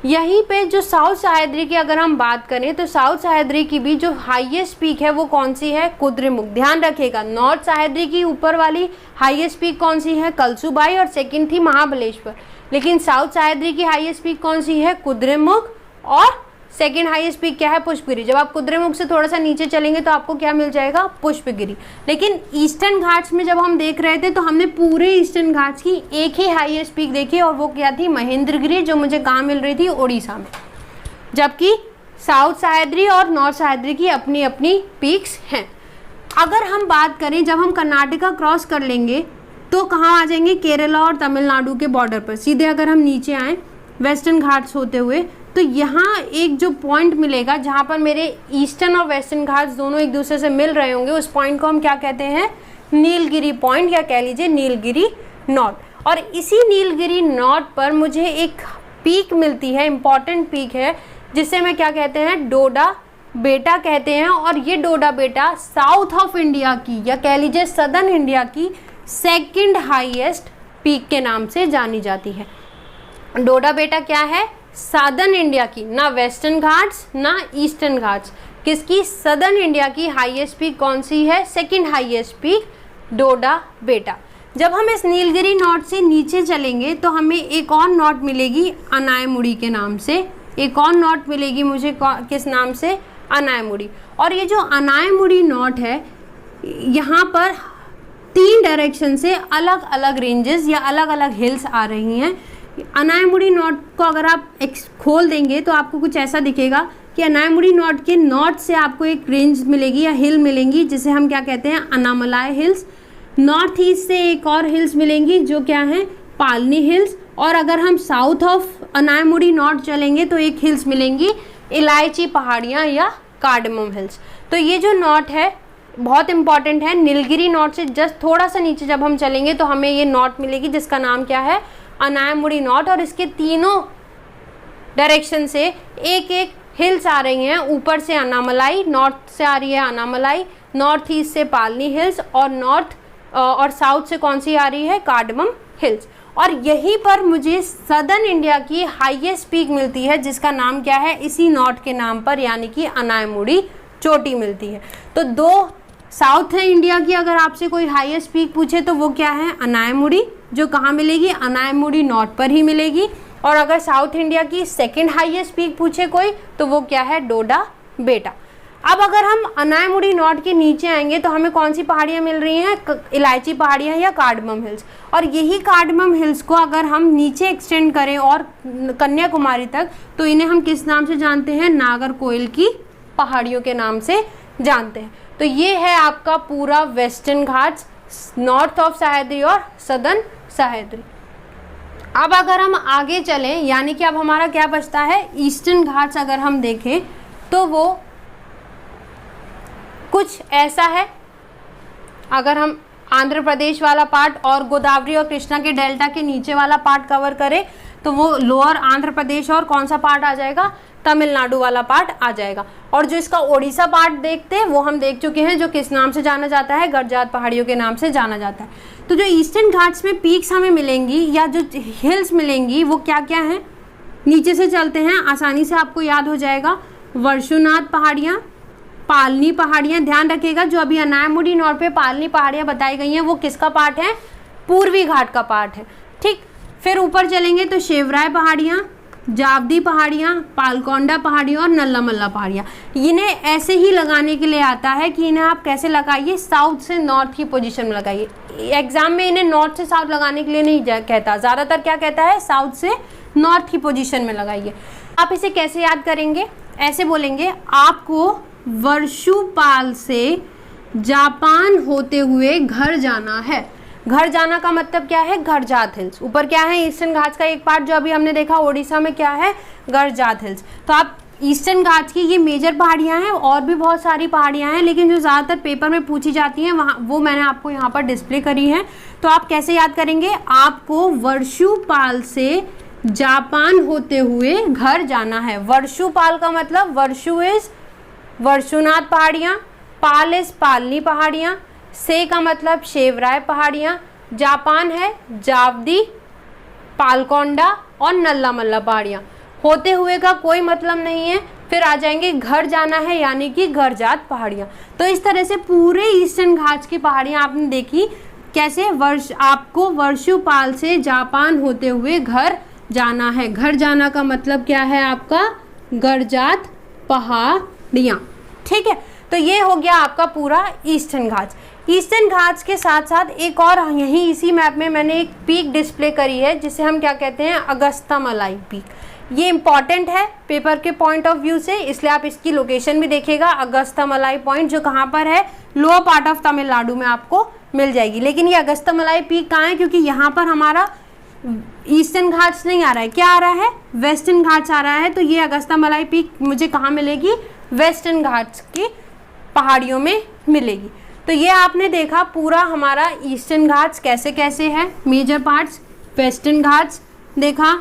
Speaker 1: यहीं पे जो साउथ सह्याद्री की अगर हम बात करें तो साउथ सह्याद्री की भी जो हाईएस्ट पीक है वो कौन सी है, कुद्रेमुख। ध्यान रखिएगा, नॉर्थ सह्याद्री की ऊपर वाली हाईएस्ट पीक कौन सी है, कलसुबाई, और सेकंड थी महाबलेश्वर। लेकिन साउथ सह्याद्री की हाईएस्ट पीक कौन सी है, कुद्रेमुख, और सेकेंड हाईएस्ट पीक क्या है, पुष्पगिरी। जब आप कुद्रेमुख से थोड़ा सा नीचे चलेंगे तो आपको क्या मिल जाएगा, पुष्पगिरी। लेकिन ईस्टर्न घाट्स में जब हम देख रहे थे तो हमने पूरे ईस्टर्न घाट्स की एक ही हाईएस्ट पीक देखी, और वो क्या थी, महेंद्रगिरी, जो मुझे कहाँ मिल रही थी, उड़ीसा में। जबकि साउथ सह्याद्री और नॉर्थ सह्याद्री की अपनी अपनी पीक्स हैं। अगर हम बात करें, जब हम कर्नाटका क्रॉस कर लेंगे तो कहाँ आ जाएंगे, केरला और तमिलनाडु के बॉर्डर पर। सीधे अगर हम नीचे आए वेस्टर्न घाट्स होते हुए, तो यहाँ एक जो पॉइंट मिलेगा जहाँ पर मेरे ईस्टर्न और वेस्टर्न घाट्स दोनों एक दूसरे से मिल रहे होंगे, उस पॉइंट को हम क्या कहते हैं, नीलगिरी पॉइंट, या कह लीजिए नीलगिरी नॉट। और इसी नीलगिरी नॉट पर मुझे एक पीक मिलती है, इम्पॉर्टेंट पीक है, जिसे मैं क्या कहते हैं, डोडा बेटा कहते हैं। और ये डोडा बेटा साउथ ऑफ इंडिया की, या कह लीजिए सदर्न इंडिया की सेकंड हाईएस्ट पीक के नाम से जानी जाती है। डोडा बेटा क्या है, सदर्न इंडिया की, ना वेस्टर्न घाट्स ना ईस्टर्न घाट्स, किसकी, सदर्न इंडिया की हाईएस्ट पीक कौन सी है, सेकंड हाईएस्ट पीक डोडा बेटा। जब हम इस नीलगिरी नॉट से नीचे चलेंगे तो हमें एक और नॉट मिलेगी अनायमुड़ी के नाम से। एक और नॉट मिलेगी मुझे किस नाम से, अनायमुड़ी। और ये जो अनायमुड़ी नॉट है, यहाँ पर 3 डायरेक्शन से अलग अलग रेंजेस या अलग अलग हिल्स आ रही हैं। अनायमुड़ी नॉट को अगर आप खोल देंगे तो आपको कुछ ऐसा दिखेगा कि अनायमुड़ी नॉट के नॉर्थ से आपको एक रेंज मिलेगी या हिल मिलेंगी, जिसे हम क्या कहते हैं, अनामलाई हिल्स। नॉर्थ ईस्ट से एक और हिल्स मिलेंगी जो क्या है, पालनी हिल्स। और अगर हम साउथ ऑफ अनायमुड़ी नॉट चलेंगे तो एक हिल्स मिलेंगी इलायची पहाड़ियाँ या कार्डमम हिल्स। तो ये जो नॉट है बहुत इंपॉर्टेंट है। नीलगिरी नॉट से जस्ट थोड़ा सा नीचे जब हम चलेंगे तो हमें ये नॉट मिलेगी जिसका नाम क्या है, अनायमुड़ी नॉट। और इसके तीनों डायरेक्शन से एक एक हिल्स आ रही हैं। ऊपर से अनामलाई, नॉर्थ से आ रही है अनामलाई, नॉर्थ ईस्ट से पालनी हिल्स, और साउथ से कौन सी आ रही है, कार्डमम हिल्स। और यहीं पर मुझे सदर्न इंडिया की हाईएस्ट पीक मिलती है जिसका नाम क्या है, इसी नॉट के नाम पर, यानी कि अनायमुड़ी चोटी मिलती है। तो 2 साउथ इंडिया की अगर आपसे कोई हाईएस्ट पीक पूछे तो वो क्या है, अनायमुड़ी, जो कहाँ मिलेगी, अनायमुड़ी नॉट पर ही मिलेगी। और अगर साउथ इंडिया की सेकंड हाईएस्ट पीक पूछे कोई तो वो क्या है, डोडा बेटा। अब अगर हम अनायमुड़ी नॉट के नीचे आएंगे तो हमें कौन सी पहाड़ियाँ मिल रही हैं, इलायची पहाड़ियाँ या कार्डमम हिल्स। और यही कार्डमम हिल्स को अगर हम नीचे एक्सटेंड करें और कन्याकुमारी तक, तो इन्हें हम किस नाम से जानते हैं, नागरकोइल की पहाड़ियों के नाम से जानते हैं। तो ये है आपका पूरा western Ghats, north of Sahyadri और सदर्न सह्याद्री। अब अगर हम आगे चलें, यानी कि अब हमारा क्या बचता है, ईस्टर्न घाट्स अगर हम देखें तो वो कुछ ऐसा है। अगर हम आंध्र प्रदेश वाला पार्ट और गोदावरी और कृष्णा के डेल्टा के नीचे वाला पार्ट कवर करें तो वो लोअर आंध्र प्रदेश और कौन सा पार्ट आ जाएगा, तमिलनाडु वाला पार्ट आ जाएगा। और जो इसका ओडिशा पार्ट देखते हैं वो हम देख चुके हैं, जो किस नाम से जाना जाता है, गरजात पहाड़ियों के नाम से जाना जाता है। तो जो ईस्टर्न घाट्स में पीक्स हमें मिलेंगी या जो हिल्स मिलेंगी वो क्या क्या हैं, नीचे से चलते हैं, आसानी से आपको याद हो जाएगा। वर्षुनाथ पहाड़ियाँ, पालनी पहाड़ियाँ, ध्यान रखिएगा जो अभी अनायमुड़ी नॉट पे पालनी पहाड़ियाँ बताई गई हैं वो किसका पार्ट है, पूर्वी घाट का पार्ट है, ठीक। फिर ऊपर चलेंगे तो शेवराय पहाड़ियाँ, जावदी पहाड़ियाँ, पालकोंडा पहाड़ियाँ और नल्लामल्ला पहाड़ियाँ। इन्हें ऐसे ही लगाने के लिए आता है कि इन्हें आप कैसे लगाइए, साउथ से नॉर्थ की पोजीशन में लगाइए। एग्जाम में इन्हें नॉर्थ से साउथ लगाने के लिए नहीं कहता, ज़्यादातर क्या कहता है, साउथ से नॉर्थ की पोजीशन में लगाइए। आप इसे कैसे याद करेंगे, ऐसे बोलेंगे, आपको वर्षुपाल से जापान होते हुए घर जाना है। घर जाना का मतलब क्या है, गरजात हिल्स। ऊपर क्या है, ईस्टर्न घाट्स का एक पार्ट जो अभी हमने देखा ओडिशा में क्या है, गरजात हिल्स। तो आप ईस्टर्न घाट्स की ये मेजर पहाड़ियाँ हैं, और भी बहुत सारी पहाड़ियाँ हैं, लेकिन जो ज़्यादातर पेपर में पूछी जाती हैं वहाँ वो मैंने आपको यहाँ पर डिस्प्ले करी है। तो आप कैसे याद करेंगे, आपको वर्षुपाल से जापान होते हुए घर जाना है। वर्षुपाल का मतलब, वर्षु इज वर्षुनाथ पहाड़ियाँ, पाल इज पालनी पहाड़ियाँ, से का मतलब शेवराय पहाड़ियाँ, जापान है जावदी, पालकोंडा और नल्लामल्ला पहाड़ियाँ। होते हुए का कोई मतलब नहीं है। फिर आ जाएंगे घर जाना है, यानी कि गरजात पहाड़ियाँ। तो इस तरह से पूरे ईस्टर्न घाट्स की पहाड़ियाँ आपने देखी कैसे, आपको वर्षुपाल से जापान होते हुए घर जाना है। घर जाना का मतलब क्या है आपका, गरजात पहाड़ियाँ, ठीक है। तो ये हो गया आपका पूरा ईस्टर्न घाट्स। ईस्टर्न घाट्स के साथ साथ एक और यहीं इसी मैप में मैंने एक पीक डिस्प्ले करी है जिसे हम क्या कहते हैं, अगस्त्यामलाई पीक। ये इंपॉर्टेंट है पेपर के पॉइंट ऑफ व्यू से, इसलिए आप इसकी लोकेशन भी देखिएगा। अगस्त्यामलाई पॉइंट जो कहाँ पर है, लोअर पार्ट ऑफ तमिलनाडु में आपको मिल जाएगी। लेकिन ये अगस्त्यमलाई पीक कहाँ है, क्योंकि यहाँ पर हमारा ईस्टर्न घाट्स नहीं आ रहा है, क्या आ रहा है, वेस्टर्न घाट्स आ रहा है। तो ये अगस्त्यमलाई पीक मुझे कहाँ मिलेगी, वेस्टर्न घाट्स की पहाड़ियों में मिलेगी। तो ये आपने देखा पूरा हमारा ईस्टर्न घाट्स कैसे कैसे है, मेजर पार्ट्स, वेस्टर्न घाट्स देखा,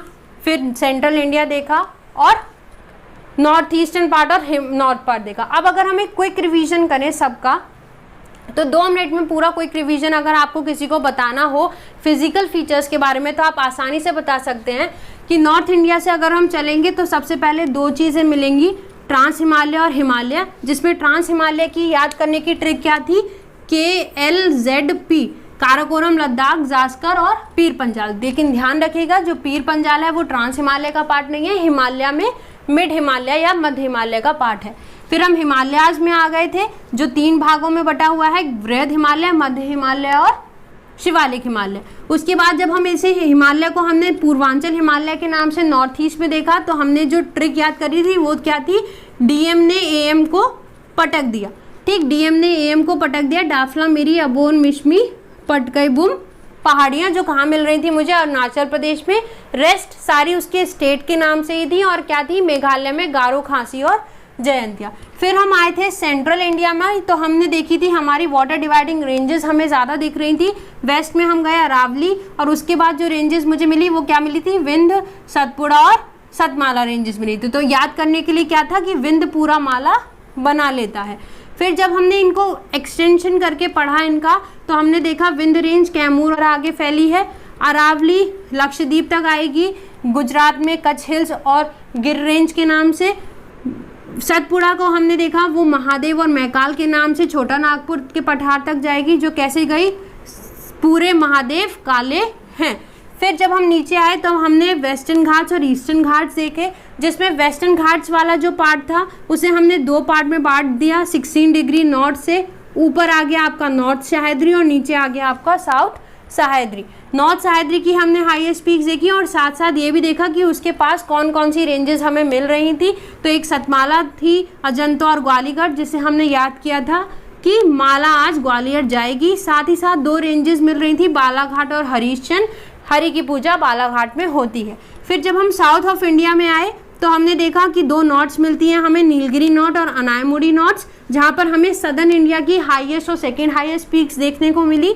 Speaker 1: फिर सेंट्रल इंडिया देखा और नॉर्थ ईस्टर्न पार्ट और नॉर्थ पार्ट देखा। अब अगर हम एक क्विक रिवीजन करें सबका, तो 2 मिनट में पूरा क्विक रिवीजन अगर आपको किसी को बताना हो फिजिकल फीचर्स के बारे में, तो आप आसानी से बता सकते हैं कि नॉर्थ इंडिया से अगर हम चलेंगे तो सबसे पहले 2 चीज़ें मिलेंगी, ट्रांस हिमालय और हिमालय। जिसमें ट्रांस हिमालय की याद करने की ट्रिक क्या थी, KLZP, काराकोरम, लद्दाख, जास्कर और पीर पंजाल। लेकिन ध्यान रखिएगा जो पीर पंजाल है वो ट्रांस हिमालय का पार्ट नहीं है, हिमालय में मिड हिमालय या मध्य हिमालय का पार्ट है। फिर हम हिमालयाज में आ गए थे जो 3 भागों में बटा हुआ है, वृहद हिमालय, मध्य हिमालय और शिवालिक हिमालय। उसके बाद जब हम इसे हिमालय को हमने पूर्वांचल हिमालय के नाम से नॉर्थ ईस्ट में देखा, तो हमने जो ट्रिक याद करी थी वो क्या थी, DM ने AM को पटक दिया। ठीक, DM ने AM को पटक दिया। डाफला, मिरी, अबोन, मिश्मी, पटकईबुम पहाड़ियाँ जो कहाँ मिल रही थी मुझे, अरुणाचल प्रदेश में। रेस्ट सारी उसके स्टेट के नाम से ही थी और क्या थी, मेघालय में गारो, खासी और जयंतिया। फिर हम आए थे सेंट्रल इंडिया में, तो हमने देखी थी हमारी वाटर डिवाइडिंग रेंजेस हमें ज़्यादा दिख रही थी। वेस्ट में हम गए अरावली, और उसके बाद जो रेंजेस मुझे मिली वो क्या मिली थी, विंध्य, सतपुड़ा और सतमाला रेंजेस मिली थी। तो याद करने के लिए क्या था कि विंध्य पूरा माला बना लेता है। फिर जब हमने इनको एक्सटेंशन करके पढ़ा इनका, तो हमने देखा विंध्य रेंज कैमूर और आगे फैली है, अरावली लक्षद्वीप तक आएगी, गुजरात में कच्छ हिल्स और गिर रेंज के नाम से। सतपुड़ा को हमने देखा वो महादेव और मैकाल के नाम से छोटा नागपुर के पठार तक जाएगी, जो कैसे गई, पूरे महादेव काले हैं। फिर जब हम नीचे आए तो हमने वेस्टर्न घाट्स और ईस्टर्न घाट्स देखे, जिसमें वेस्टर्न घाट्स वाला जो पार्ट था उसे हमने 2 पार्ट में बांट दिया। 16 डिग्री नॉर्थ से ऊपर आ गया आपका नॉर्थ सह्याद्री और नीचे आ गया आपका साउथ सह्याद्री। नॉर्थ सह्याद्री की हमने हाईएस्ट पीक्स देखी और साथ साथ ये भी देखा कि उसके पास कौन कौन सी रेंजेस हमें मिल रही थी। तो एक सतमाला थी, अजंता और ग्वालियर, जिसे हमने याद किया था कि माला आज ग्वालियर जाएगी। साथ ही साथ 2 रेंजेस मिल रही थी, बालाघाट और हरीशचंद। हरि की पूजा बालाघाट में होती है। फिर जब हम साउथ ऑफ इंडिया में आए तो हमने देखा कि 2 नॉट्स मिलती हैं हमें, नीलगिरी नॉट और अनायमुड़ी नॉट्स, जहाँ पर हमें सदर्न इंडिया की हाईएस्ट और सेकेंड हाईएस्ट पीक्स देखने को मिली।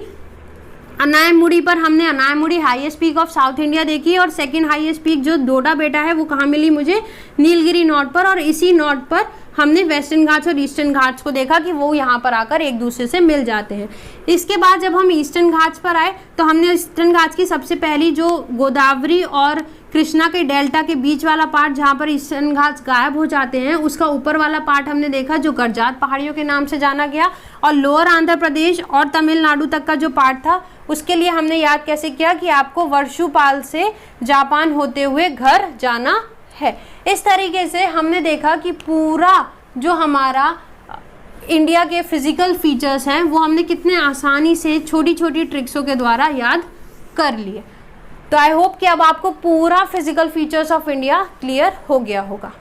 Speaker 1: अनायमुड़ी पर हमने Anamudi highest peak of South India देखी, और सेकंड हाईएस्ट पीक जो डोडा बेटा है वो कहाँ मिली मुझे, नीलगिरी नॉट पर। और इसी नॉट पर हमने वेस्टर्न घाट्स और ईस्टर्न घाट्स को देखा कि वो यहाँ पर आकर एक दूसरे से मिल जाते हैं। इसके बाद जब हम ईस्टर्न घाट्स पर आए तो हमने ईस्टर्न घाट्स की सबसे पहली जो गोदावरी और कृष्णा के डेल्टा के बीच वाला पार्ट जहाँ पर ईस्टर्न घाट्स गायब हो जाते हैं, उसका ऊपर वाला पार्ट हमने देखा जो गरजात पहाड़ियों के नाम से जाना गया। और लोअर आंध्र प्रदेश और तमिलनाडु तक का जो पार्ट था उसके लिए हमने याद कैसे किया कि आपको वर्षुपाल से जापान होते हुए घर जाना है। इस तरीके से हमने देखा कि पूरा जो हमारा इंडिया के फिजिकल फीचर्स हैं वो हमने कितने आसानी से छोटी छोटी ट्रिक्सों के द्वारा याद कर लिए। तो आई होप कि अब आपको पूरा physical features of India clear हो गया होगा।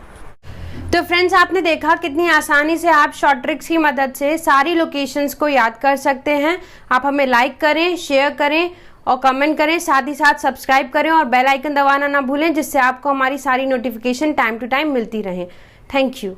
Speaker 1: तो फ्रेंड्स, आपने देखा कितनी आसानी से आप शॉर्ट ट्रिक्स की मदद से सारी लोकेशंस को याद कर सकते हैं। आप हमें लाइक करें, शेयर करें और कमेंट करें, साथ ही साथ सब्सक्राइब करें और बेल आइकन दबाना ना भूलें, जिससे आपको हमारी सारी नोटिफिकेशन टाइम टू टाइम मिलती रहें। Thank you.